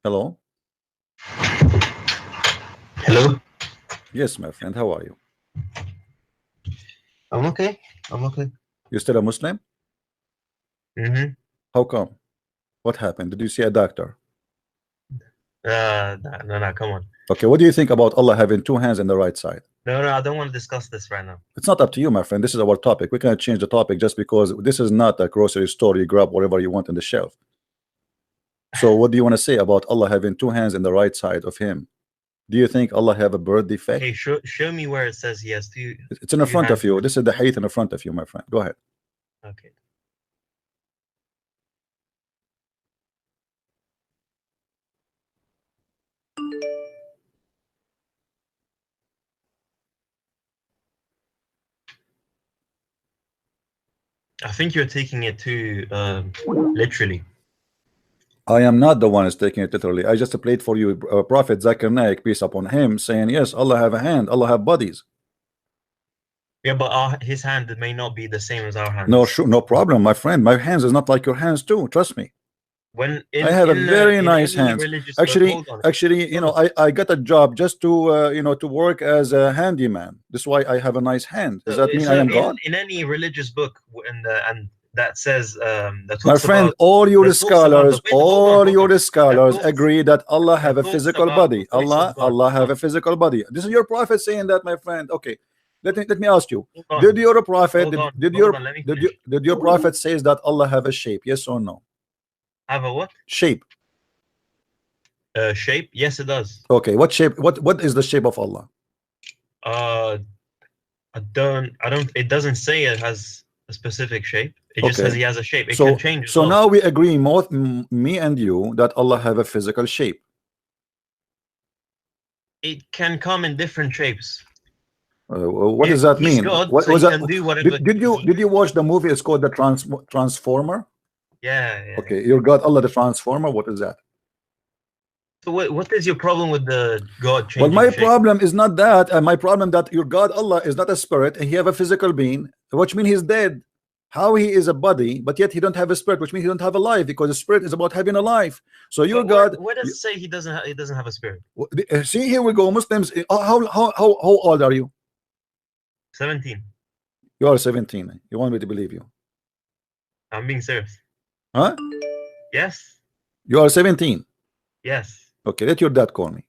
S1: Hello?
S5: Hello?
S1: Yes, my friend. How are you?
S5: I'm okay. I'm okay.
S1: You still a Muslim?
S5: Mm-hmm.
S1: How come? What happened? Did you see a doctor?
S5: No, come on.
S1: Okay, what do you think about Allah having two hands in the right side?
S5: No, I don't want to discuss this right now.
S1: It's not up to you, my friend. This is our topic. We can't change the topic just because this is not a grocery store. You grab whatever you want on the shelf. So what do you want to say about Allah having two hands in the right side of him? Do you think Allah have a birth defect?
S5: Hey, show me where it says he has two.
S1: It's in the front of you. This is the hadith in the front of you, my friend. Go ahead.
S5: Okay. I think you're taking it too literally.
S1: I am not the one who's taking it literally. I just played for you Prophet Zakir Naik, peace upon him, saying yes, Allah have a hand, Allah have bodies.
S5: Yeah, but his hand may not be the same as our hands.
S1: No, sure, no problem, my friend. My hands is not like your hands too. Trust me. I have a very nice hands. Actually, I got a job just to to work as a handyman. That's why I have a nice hand. Does that mean I am God?
S5: In any religious book, and that says
S1: my friend, all your scholars agree that Allah have a physical body. Allah have a physical body. This is your prophet saying that, my friend. Okay, let me ask you. Did your prophet did your prophet says that Allah have a shape? Yes or no?
S5: Have a what?
S1: Shape.
S5: Shape? Yes, it does.
S1: Okay, what shape? What is the shape of Allah?
S5: I don't. It doesn't say it has a specific shape. It just says he has a shape. It can change.
S1: So now we agree, me and you, that Allah have a physical shape.
S5: It can come in different shapes.
S1: What does that mean?
S5: God,
S1: what
S5: so
S1: was
S5: he
S1: that?
S5: can do whatever
S1: Did you watch the movie? It's called the Transformer.
S5: Yeah.
S1: Okay, your God, Allah, the Transformer. What is that?
S5: So what is your problem with the God changing?
S1: Well, my
S5: shape?
S1: problem is not that. My problem that your God, Allah, is not a spirit, and He have a physical being, which means He's dead. How He is a body, but yet He don't have a spirit, which means He don't have a life, because the spirit is about having a life. So your God.
S5: Where does it say He doesn't have a spirit?
S1: See, here we go. Muslims. How old are you?
S5: 17.
S1: You are 17. You want me to believe you?
S5: I'm being serious.
S1: Huh?
S5: Yes.
S1: You are 17.
S5: Yes.
S1: Okay, let your dad call me.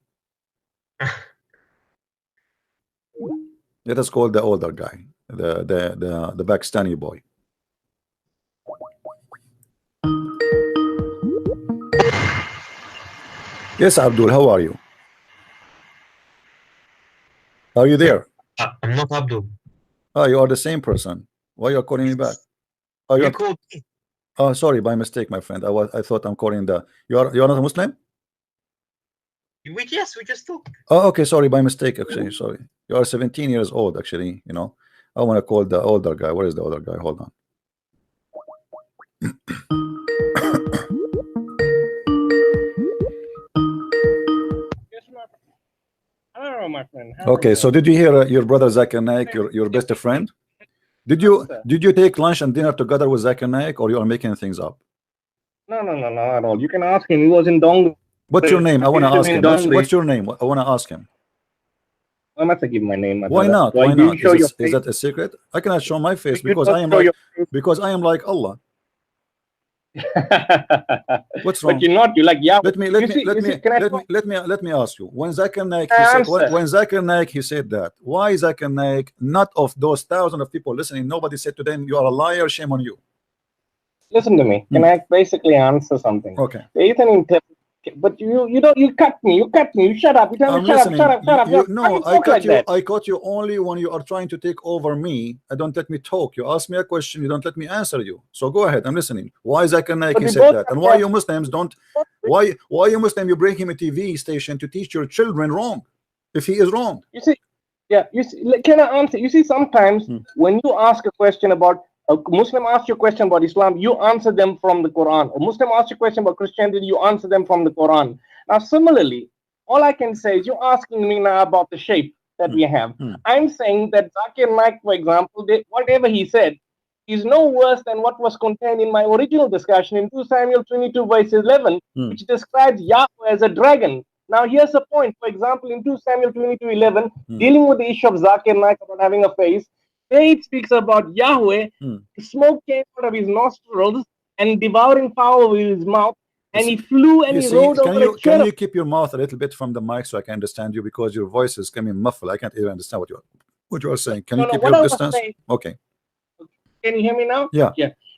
S1: Let us call the older guy, the Pakistani boy. Yes, Abdul, how are you? Are you there?
S5: I'm not Abdul.
S1: Oh, you are the same person. Why you are calling me back? Oh,
S5: you called me.
S1: Oh, sorry, by mistake, my friend. I thought I'm calling the. You are not a Muslim?
S5: Yes, we just talked.
S1: Oh, okay, sorry, by mistake. Actually, sorry. You are 17 years old. Actually, I want to call the older guy. Where is the older guy? Hold on.
S3: friend.
S1: Okay, so did you hear your brother Zakir Naik, your best friend? Did you take lunch and dinner together with Zakir Naik, or you are making things up?
S3: No, at all. You can ask him. He was in Dong.
S1: What's your name? I want to ask him. What's your name? I want to ask him.
S3: I'm not to give my name.
S1: Why not? Why not? Is that a secret? I cannot show my face because I am like Allah. What's wrong?
S3: But you're not. You like Yahweh.
S1: Let me ask you. When Zakir Naik he said that, why Zakir Naik, not of those thousands of people listening, nobody said to them, you are a liar, shame on you?
S3: Listen to me. Can I basically answer something?
S1: Okay.
S3: But you cut me. You shut up. You tell me shut up.
S1: No, I caught you only when you are trying to take over me. Don't let me talk. You ask me a question, you don't let me answer you. So go ahead, I'm listening. Why Zakir Naik he said that? And why you Muslims don't? Why you Muslim you bring him a TV station to teach your children wrong if he is wrong?
S3: You see, can I answer? You see, sometimes when you ask a question about a Muslim asks you a question about Islam, you answer them from the Quran. A Muslim asks you a question about Christianity, you answer them from the Quran. Now, similarly, all I can say is you're asking me now about the shape that we have. I'm saying that Zakir Naik, for example, whatever he said is no worse than what was contained in my original discussion in 2 Samuel 22 verse 11, which describes Yahweh as a dragon. Now, here's the point. For example, in 2 Samuel 22:11, dealing with the issue of Zakir Naik about having a face, there it speaks about Yahweh, smoke came out of his nostrils and devouring fire with his mouth, and he flew and he rode over a cherub.
S1: Can you keep your mouth a little bit from the mic so I can understand you, because your voice is coming muffled. I can't even understand what you are saying. Can you keep your distance? Okay.
S3: Can you hear me now?
S1: Yeah.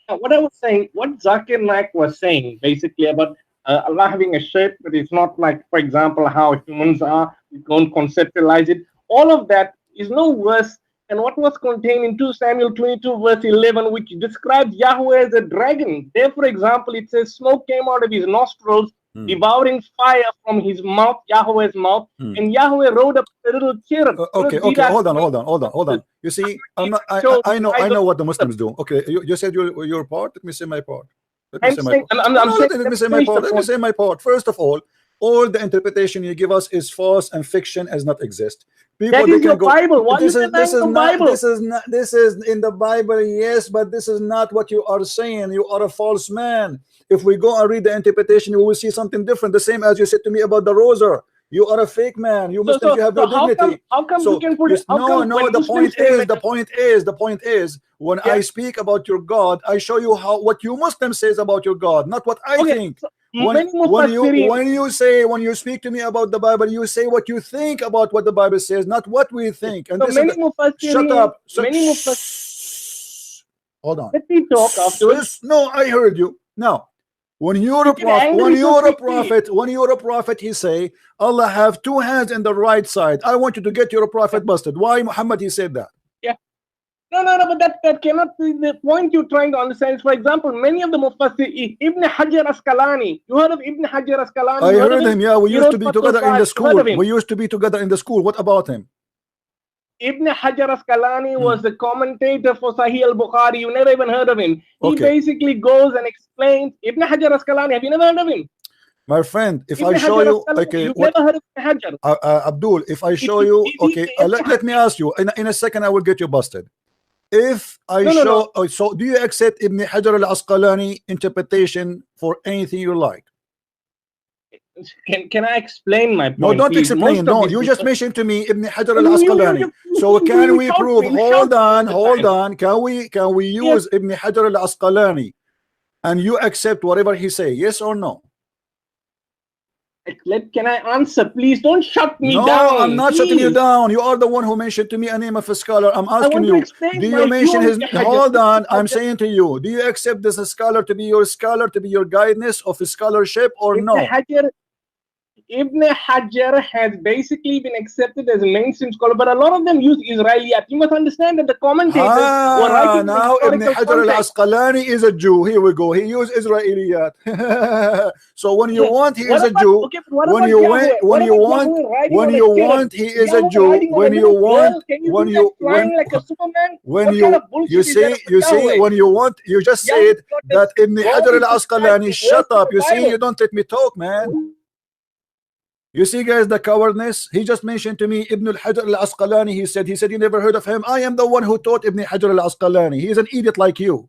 S3: Now, what I was saying, what Zakir Naik was saying basically about Allah having a shape, but it's not like, for example, how humans are. We don't conceptualize it. All of that is no worse than what was contained in 2 Samuel 22 verse 11, which describes Yahweh as a dragon. There, for example, it says smoke came out of his nostrils, devouring fire from his mouth, Yahweh's mouth, and Yahweh rode up a little cherub.
S1: Okay, hold on. You see, I know what the Muslims do. Okay, you said your part. Let me say my part. Let me say my part. First of all the interpretation you give us is false and fiction does not exist. People,
S3: that is your Bible. What is the Bible?
S1: This is in the Bible, yes, but this is not what you are saying. You are a false man. If we go and read the interpretation, we will see something different. The same as you said to me about the Rosa. You are a fake man. You Muslims, you have no dignity.
S3: How come you can put it?
S1: The point is, when I speak about your God, I show you what you Muslim says about your God, not what I think.
S3: So
S1: when you speak to me about the Bible, you say what you think about what the Bible says, not what we think. And shut up. Hold on.
S3: Let me talk afterwards.
S1: No, I heard you. Now, when you're a prophet, he say, Allah have 2 hands in the right side. I want you to get your prophet busted. Why Muhammad he said that?
S3: Yeah. No, but that cannot be the point you're trying to understand. For example, many of the Mufassir, Ibn Hajar Asqalani. You heard of Ibn Hajar Asqalani?
S1: I heard him, yeah. We used to be together in the school. What about him?
S3: Ibn Hajar Asqalani was the commentator for Sahih al-Bukhari. You never even heard of him. He basically goes and explains. Ibn Hajar Asqalani, have you never heard of him?
S1: My friend, if I show you, okay,
S3: you've never heard of Ibn Hajar.
S1: Abdul, if I show you, okay, let me ask you, in a second I will get you busted. If I show, so do you accept Ibn Hajar al-Asqalani interpretation for anything you like?
S3: Can I explain my point?
S1: No, don't explain. No, you just mentioned to me Ibn Hajar al-Asqalani. So can we prove? Hold on. Can we use Ibn Hajar al-Asqalani and you accept whatever he say? Yes or no?
S3: Can I answer? Please don't shut me down.
S1: No, I'm not shutting you down. You are the one who mentioned to me a name of a scholar. I'm asking you, do you mention his? Hold on, I'm saying to you, do you accept this scholar to be your guidance of scholarship or no?
S3: Ibn Hajar has basically been accepted as a mainstream scholar, but a lot of them use Israeliyat. You must understand that the commentators were writing
S1: now Ibn Hajar al-Asqalani is a Jew. Here we go. He used Israeliyat. So when you want, he is a Jew. When you want, he is a Jew. You just said that Ibn Hajar al-Asqalani. Shut up. You see, you don't let me talk, man. You see, guys, the cowardness. He just mentioned to me Ibn al-Hajar al-Asqalani. He said you never heard of him. I am the one who taught Ibn Hajar al-Asqalani. He is an idiot like you.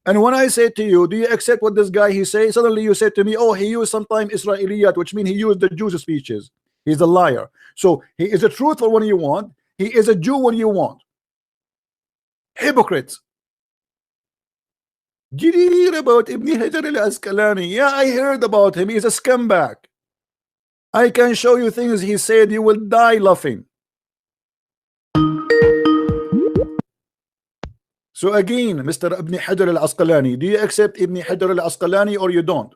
S1: And when I say to you, do you accept what this guy he says? Suddenly you said to me, oh, he used sometimes Israeliyat, which means he used the Jews' speeches. He's a liar. So he is a truthful when you want. He is a Jew when you want. Hypocrites. Did you hear about Ibn Hajar al-Asqalani? Yeah, I heard about him. He's a scumbag. I can show you things he said. You will die laughing. So again, Mr. Ibn Hajar al-Asqalani, do you accept Ibn Hajar al-Asqalani or you don't?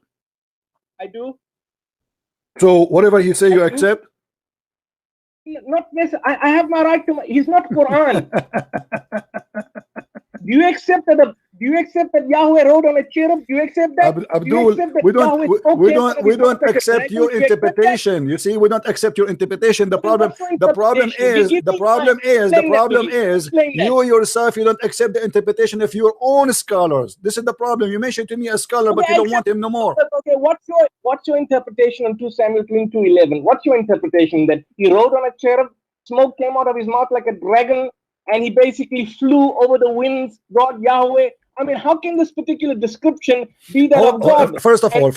S3: I do.
S1: So whatever he say, you accept?
S3: Not necessarily. I have my right to. He's not Quran. Do you accept that? Do you accept that Yahweh wrote on a cherub? Do you accept that?
S1: Abdul, we don't accept your interpretation. You see, we don't accept your interpretation. The problem is you yourself, you don't accept the interpretation of your own scholars. This is the problem. You mentioned to me a scholar, but you don't want him no more.
S3: Okay, what's your interpretation on 2 Samuel 22:11? What's your interpretation that he wrote on a cherub, smoke came out of his mouth like a dragon, and he basically flew over the winds, God Yahweh? I mean, how can this particular description be that of God?
S1: First of all,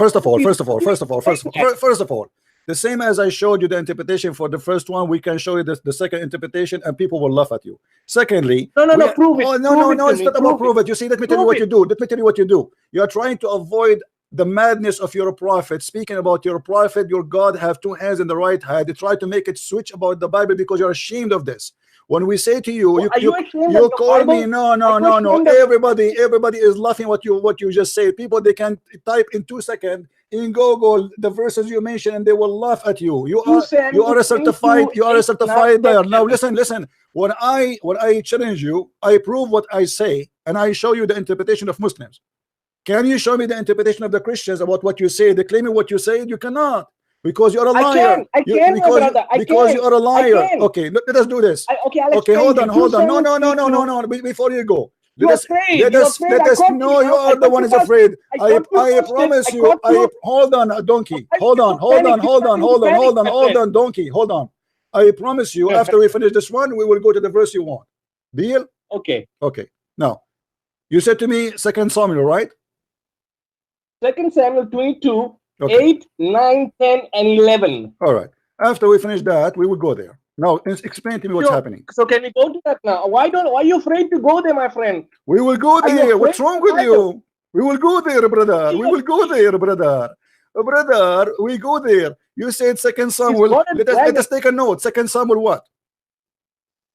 S1: the same as I showed you the interpretation for the first one, we can show you the second interpretation, and people will laugh at you. Secondly,
S3: no, prove it.
S1: Oh, no, it's not about prove it. You see, let me tell you what you do. Let me tell you what you do. You are trying to avoid the madness of your prophet, speaking about your prophet, your God have 2 hands in the right hand. They try to make it switch about the Bible because you're ashamed of this. When we say to you, you call me, no. Everybody is laughing what you just say. People, they can type in 2 seconds in Google the verses you mentioned, and they will laugh at you. You are a certified liar. Now listen. When I challenge you, I prove what I say, and I show you the interpretation of Muslims. Can you show me the interpretation of the Christians about what you say? They claim what you say. You cannot. Because you're a liar.
S3: I can,
S1: because you are a liar. Okay, let us do this. Okay, hold on. No. Before you go, let us. No, you are the one who's afraid. I promise you. Hold on, donkey. Hold on, donkey. Hold on. I promise you. After we finish this one, we will go to the verse you want. Deal?
S3: Okay.
S1: Now, you said to me 2 Samuel, right?
S3: 2 Samuel 22. Okay. 8, 9, 10, and 11.
S1: All right. After we finish that, we will go there. Now, explain to me what's happening.
S3: So can we go to that now? Why are you afraid to go there, my friend?
S1: We will go there. What's wrong with you? We will go there, brother. We will go there, brother. Brother, we go there. You said 2 Samuel. Let us take a note. 2 Samuel what?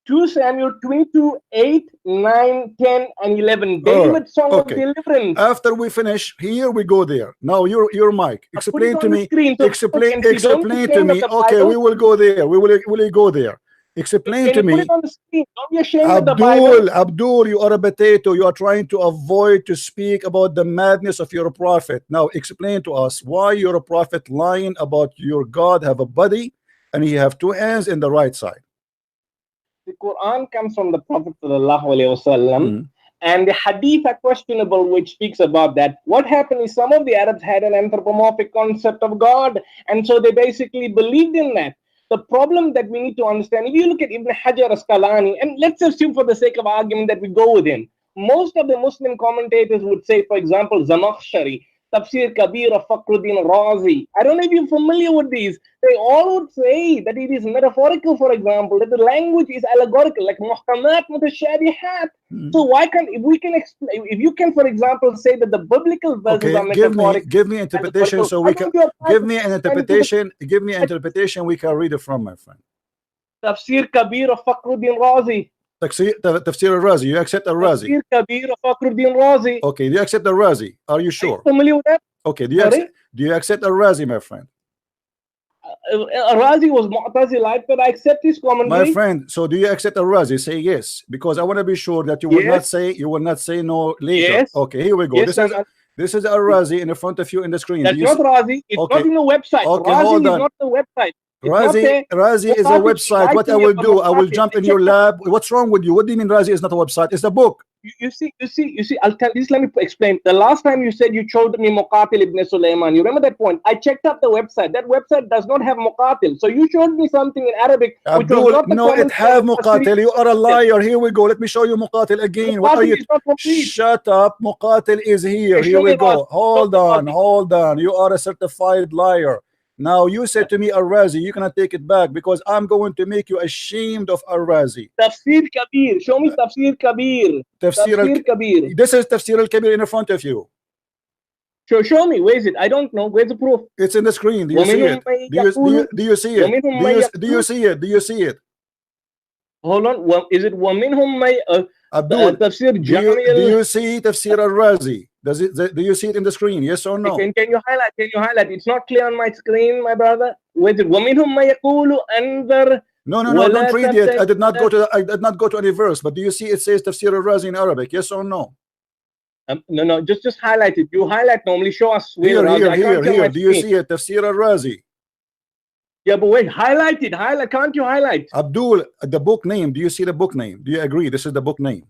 S3: 2 Samuel 22, 8, 9, 10, and 11. David's song of deliverance.
S1: After we finish here, we go there. Now your mic. Explain to me. Explain to me. Okay, we will go there. We will go there. Explain to me.
S3: Put it on the screen. Don't be ashamed of the Bible.
S1: Abdul, you are a potato. You are trying to avoid to speak about the madness of your prophet. Now explain to us why your prophet lying about your God have a body and he have 2 hands in the right side.
S3: The Quran comes from the Prophet ﷺ, and the hadith are questionable, which speaks about that. What happened is some of the Arabs had an anthropomorphic concept of God, and so they basically believed in that. The problem that we need to understand, if you look at Ibn Hajar al-Asqalani, and let's assume for the sake of argument that we go with him, most of the Muslim commentators would say, for example, Zamakhshari, Tafsir Kabir of Fakhruddin Razi. I don't know if you're familiar with these. They all would say that it is metaphorical, for example, that the language is allegorical, like muhkamat mutashabihat. So why can't, if you can, for example, say that the biblical verses are metaphorical.
S1: Give me interpretation so we can, give me an interpretation we can read it from, my friend.
S3: Tafsir Kabir of Fakhruddin Razi.
S1: Tafsir al-Razi. You accept al-Razi?
S3: Tafsir Kabir of Fakhruddin Razi.
S1: Okay, do you accept al-Razi? Are you sure?
S3: Familiar with that?
S1: Okay, do you accept al-Razi, my friend?
S3: Al-Razi was Mu'tazilite, but I accept his commentary.
S1: My friend, so do you accept al-Razi? Say yes, because I want to be sure that you will not say no later.
S3: Yes.
S1: Okay, here we go.
S3: Yes,
S1: this is al-Razi in front of you in the screen.
S3: That's not Razi. It's not in the website.
S1: Okay,
S3: Razi is not the website.
S1: Razi is a website. What I will do, I will jump in your lab. What's wrong with you? What do you mean Razi is not a website? It's a book.
S3: You see. I'll tell this. Let me explain. The last time you said you showed me Muqatil ibn Sulaiman. You remember that point? I checked up the website. That website does not have Muqatil. So you showed me something in Arabic. Which was not the
S1: no, it have Muqatil. You are a liar. Here we go. Let me show you Muqatil again. What are you? Shut up. Muqatil is here. Here we go. Hold on. You are a certified liar. Now you said to me Al-Razi, you cannot take it back because I'm going to make you ashamed of Al-Razi.
S3: Tafsir Kabir. Show me Tafsir Kabir.
S1: Tafsir Kabir. This is Tafsir Al-Kabir in front of you.
S3: Show me. Where is it? I don't know. Where's the proof?
S1: It's in the screen. Do you see it? Do you see it? Do you see it? Do you see it?
S3: Hold on. Is it وَمِنْهُمْ مَيْ
S1: Abdul,
S3: Tafsir
S1: do you see Tafsir Al-Razi? Do you see it in the screen? Yes or no?
S3: Can you highlight? It's not clear on my screen, my brother. Wait, وَمِنْهُمْ مَا يَقُولُ أَنذَرْ.
S1: No, don't read it. I did not go to any verse. But do you see it says Tafsir Al-Razi in Arabic? Yes or no?
S3: No. Just highlight it. You highlight normally. Show us.
S1: Here. Do you see it? Tafsir Al-Razi.
S3: Yeah, but wait. Highlight it. Can't you highlight?
S1: Abdul, the book name. Do you see the book name? Do you agree? This is the book name.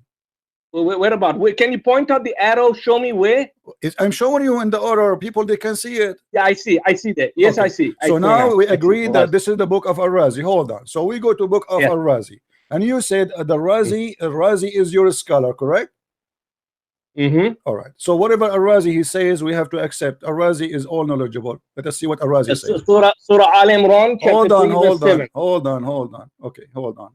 S3: Where about? Can you point out the arrow? Show me where.
S1: I'm showing you in the order. People, they can see it.
S3: Yeah, I see that. Yes, okay. I see.
S1: So now we agree that this is the book of Al-Razi. Hold on. So we go to book of Al-Razi, and you said the Razi is your scholar, correct? All right. So whatever Al-Razi he says, we have to accept. Al-Razi is all knowledgeable. Let us see what Al-Razi says.
S3: Surah Al Imran.
S1: Hold on. Okay, hold on.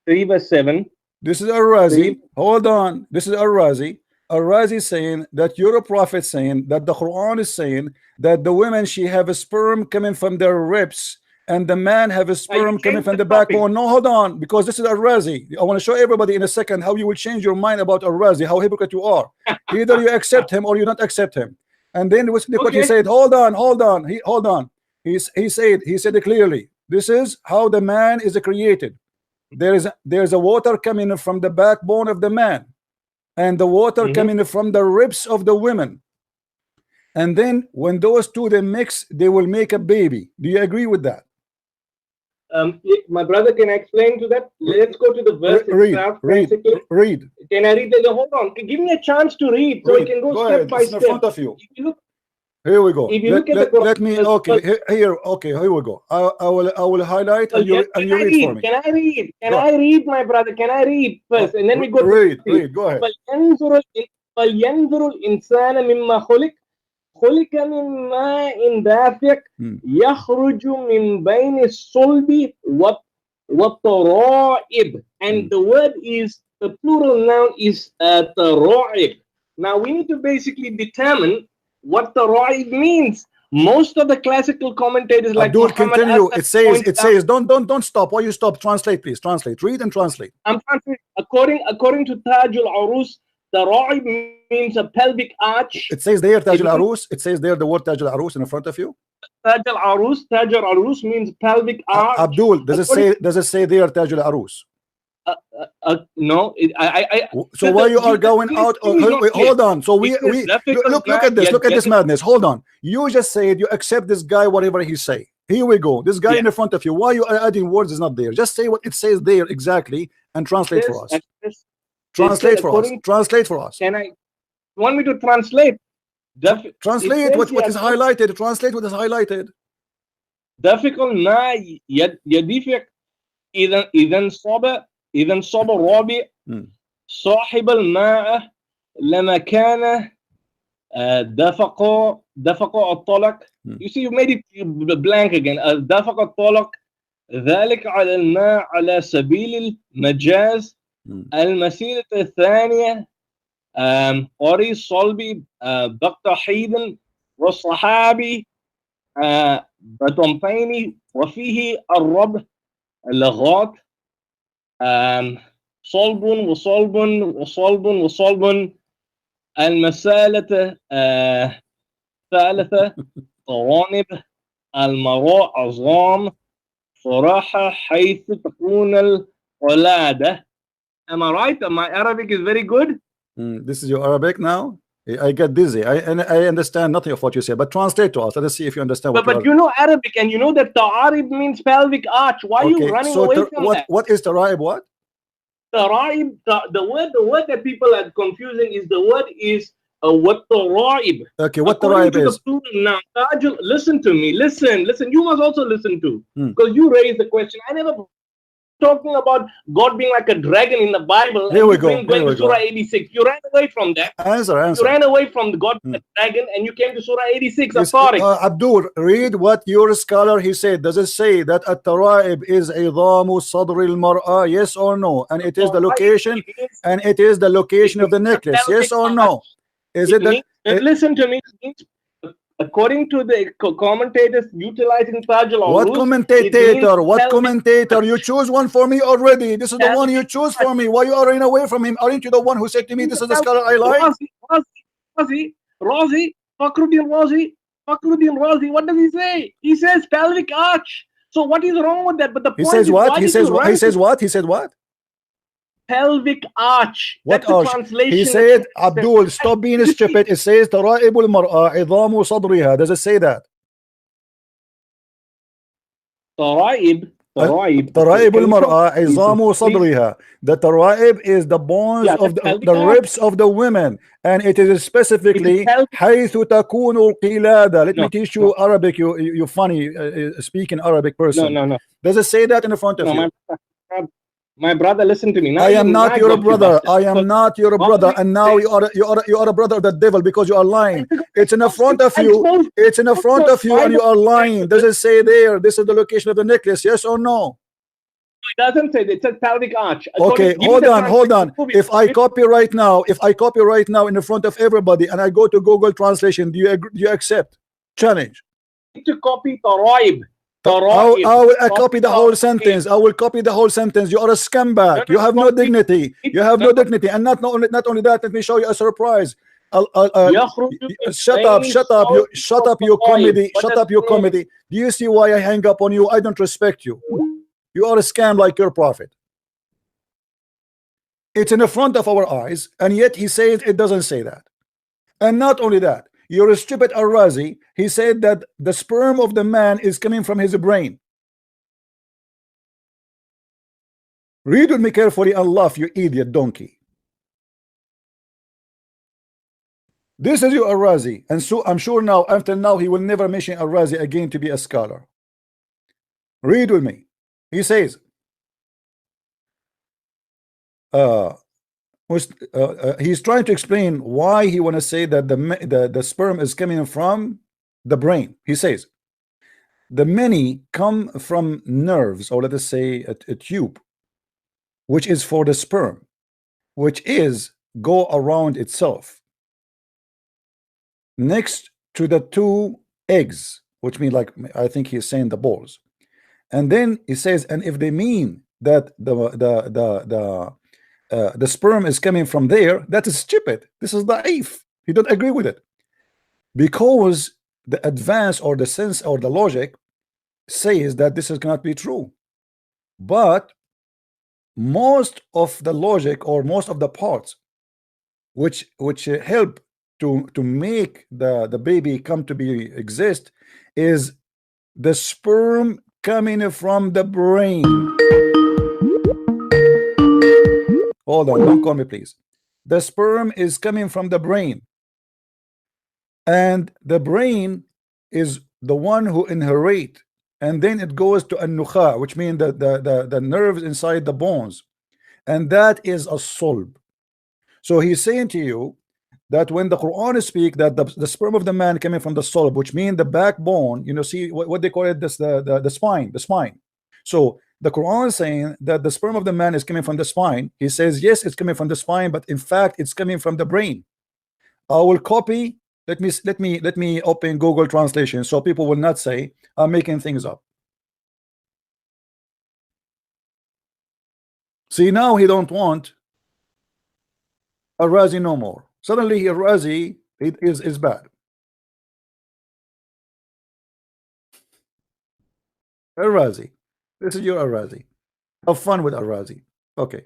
S3: 3 verse 7.
S1: This is Al-Razi. Hold on. This is Al-Razi. Al-Razi saying that you're a prophet, saying that the Quran is saying that the women, she have a sperm coming from their ribs and the man have a sperm coming from the backbone. No, hold on, because this is Al-Razi. I want to show everybody in a second how you will change your mind about Al-Razi, how hypocrite you are. Either you accept him or you don't accept him. And then what he said, hold on. He said it clearly. This is how the man is created. There's a water coming from the backbone of the man, and the water coming from the ribs of the women. And then when those two they mix, they will make a baby. Do you agree with that?
S3: My brother, can I explain to that? Let's go to the verse itself.
S1: Read.
S3: Can I read that? Hold on. Give me a chance to read so we can go step by step.
S1: In front of you. Here we go. Let me. Okay. Here we go. I will highlight and you read for me.
S3: Can I read, my brother? Can I read first, and then we go.
S1: Read. Go ahead.
S3: فَلْيَنْظُرُ الْإِنسَانَ مِمَّا خُلِقَ مِنْ مَاءٍ دَافِقٍ يَخْرُجُ مِنْ بَيْنِ الصُّلْبِ وَالتَّرَائِبِ. And the word is, the plural noun is tara'ib. Now we need to basically determine what tara'ib means. Most of the classical commentators like
S1: Abdul, continue. It says don't stop. Why you stop? Translate, please. Translate. Read and translate.
S3: I'm translating. According to Taj al-Arus, tara'ib means a pelvic arch.
S1: It says there Taj al-Arus. It says there the word Taj al-Arus in front of you.
S3: Taj al-Arus means pelvic arch.
S1: Abdul, does it say there Taj al-Arus?
S3: No.
S1: So why you are going out? Hold on. So we look at this. Look at this madness. Hold on. You just said you accept this guy whatever he say. Here we go. This guy in the front of you. Why you are adding words is not there? Just say what it says there exactly and translate for us. Translate for us.
S3: Can I? You want me to translate?
S1: Translate what is highlighted. Translate what is highlighted.
S3: دافق ما يدفق إذا انصب الرابع صاحب الماء لما كان دفق الطلق. You see, you made it blank again. دفق الطلق ذلك على الماء على سبيل المجاز. المسيرة الثانية قري صلبي بقى حيدا والصحابي بطنفين وفيه الرب اللغات صلب وصلب المسالة ثالثة طوانب المراء عظام صراحة حيث تكون الولادة. Am I right? My Arabic is very good.
S1: This is your Arabic now? I get dizzy. I understand nothing of what you say, but translate to us. Let us see if you understand what
S3: but you know Arabic, and you know that ta'arib means pelvic arch. Why are you running away from that?
S1: What is ta'arib? What?
S3: Taraib, the word that people are confusing is the word is what taraib.
S1: Okay, what taraib is?
S3: Now, Tajul, listen to me. Listen. You must also listen to, because you raised the question. I never talking about God being like a dragon in the Bible.
S1: Here we go.
S3: Going to Surah 86. You ran away from that.
S1: Answer.
S3: You ran away from the God the dragon, and you came to Surah 86. I'm sorry.
S1: Abdul, read what your scholar he said. Does it say that at-taraib is idhamu sadr al-mar'a? Yes or no? And it is the location, and it is the location of the necklace. Yes or no? Is it that?
S3: Listen to me. According to the commentators utilizing Tajul,
S1: what commentator? What commentator? You choose one for me already. This is the one you choose for me. Why you are running away from him? Aren't you the one who said to me, this is the scholar I like?
S3: Razi, Fakhruddin Razi. What does he say? He says pelvic arch. So what is wrong with that? But the point
S1: he says what? He says what? He says what? He said what?
S3: Pelvic arch.
S1: What arch? He said, Abdul, stop being stupid. It says Taraibul mar'a idhamu sadriha. Does it say that?
S3: Taraibul
S1: mar'a idhamu sadriha. The taraib is the bones of the ribs of the women, and it is specifically haythu takunu qilada. Let me teach you Arabic. You funny speaking Arabic person.
S3: No.
S1: Does it say that in the front of you?
S3: My brother, listen to me. Now
S1: I am not your brother. I am not your brother. And now you are a brother of the devil because you are lying. It's in the front of you. It's in the front of you, and you are lying. Does it say there? This is the location of the necklace. Yes or no?
S3: It doesn't say. It says pelvic arch.
S1: Okay, hold on. If I copy right now in the front of everybody, and I go to Google Translation, do you accept? Challenge.
S3: To copy Taraib.
S1: I will copy the whole sentence. I will copy the whole sentence. You are a scumbag. You have no dignity. You have no dignity. And not only that, let me show you a surprise. Shut up, you comedy. Do you see why I hang up on you? I don't respect you. You are a scam like your prophet. It's in the front of our eyes, and yet he says it doesn't say that. And not only that, you're a stupid Al-Razi. He said that the sperm of the man is coming from his brain. Read with me carefully and laugh, you idiot donkey. This is your Al-Razi, and so I'm sure now, after now, he will never mention Al-Razi again to be a scholar. Read with me. He says, he's trying to explain why he want to say that the sperm is coming from the brain. He says the many come from nerves, or let us say a tube, which is for the sperm, which is go around itself next to the two eggs, which means, like, I think he's saying the balls. And then he says, and if they mean that the sperm is coming from there, that is stupid. This is da'if. He don't agree with it, because the advance or the sense or the logic says that this cannot be true. But most of the logic, or most of the parts which help to make the baby come to be exist, is the sperm coming from the brain. Hold on, don't call me, please. The sperm is coming from the brain, and the brain is the one who inherit, and then it goes to an-nukha, which means the nerves inside the bones, and that is a sulb. So he's saying to you that when the Quran speak that the sperm of the man coming from the sulb, which means the backbone, you know, see what they call it, this the spine. So the Quran is saying that the sperm of the man is coming from the spine. He says yes, it's coming from the spine, but in fact it's coming from the brain. I will copy. Let me open Google Translation so people will not say I'm making things up. See, now he don't want Al-Razi no more. Suddenly Al-Razi is bad. Al-Razi, this is your Al-Razi. Have fun with Al-Razi. Okay,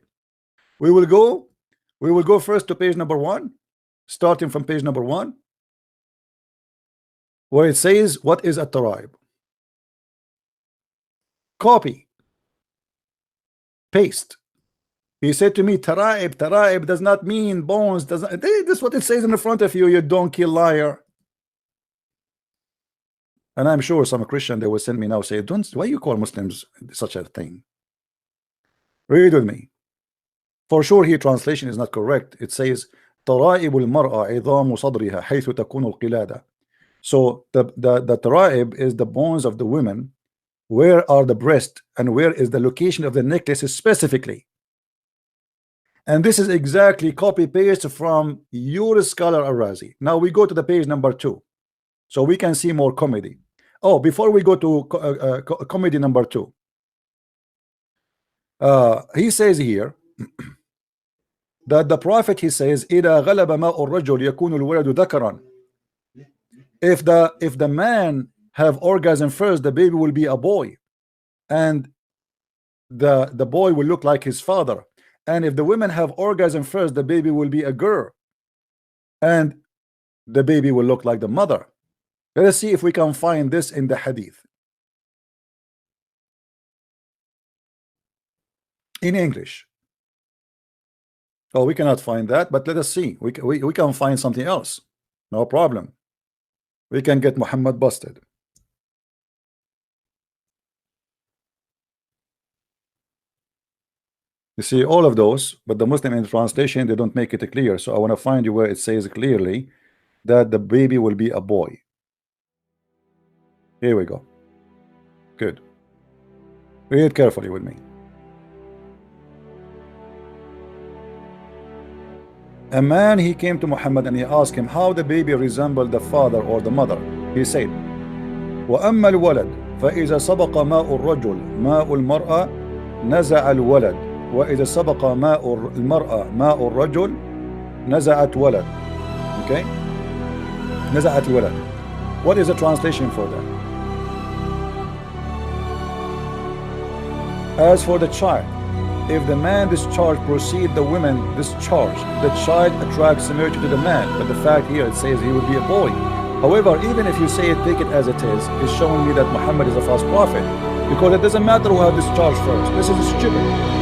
S1: we will go first to page number 1, starting from page number 1, where it says what is at-taraib. Copy, paste, He said to me, Tara'ib does not mean bones. This is what it says in the front of you, you donkey liar. And I'm sure some Christian, they will send me now, say, why you call Muslims such a thing? Read with me. For sure here translation is not correct. It says طرائب المرأة عظام صدرها حيث تكون القلادة. So the tara'ib is the bones of the women. Where are the breast and where is the location of the necklace specifically? And this is exactly copy paste from your scholar Arazi. Now we go to the page number 2, so we can see more comedy. Oh, before we go to comedy number 2, he says here that the prophet, he says, إذا غلب ماء الرجل يكون الولد ذكرا. If the man have orgasm first, the baby will be a boy, and the boy will look like his father. And if the women have orgasm first, the baby will be a girl, and the baby will look like the mother. Let us see if we can find this in the hadith in English. Oh, we cannot find that, but let us see. We can find something else. No problem. We can get Muhammad busted. You see all of those, but the Muslim in translation, they don't make it clear. So I want to find you where it says clearly that the baby will be a boy. Here we go. Good. Read carefully with me. A man, he came to Muhammad and he asked him how the baby resembled the father or the mother. He said, وَأَمَّا الْوَلَدْ فَإِذَا سَبَقَ مَاءُ الرَّجُلِ مَاءُ الْمَرْأَةِ نَزَعَ الْوَلَدْ وَإِذَا سَبَقَ مَاءُ الْمَرْأَةِ مَاءُ الرَّجُلِ نَزَعَتْ وَلَدْ. Okay? نَزَعَتْ الْوَلَدْ. What is the translation for that? As for the child, if the man discharged proceed the women discharged, the child attracts similarity to the man. But the fact here, it says he will be a boy. However, even if you say it, take it as it is, it's showing me that Muhammad is a false prophet, because it doesn't matter who have discharged first. This is stupid.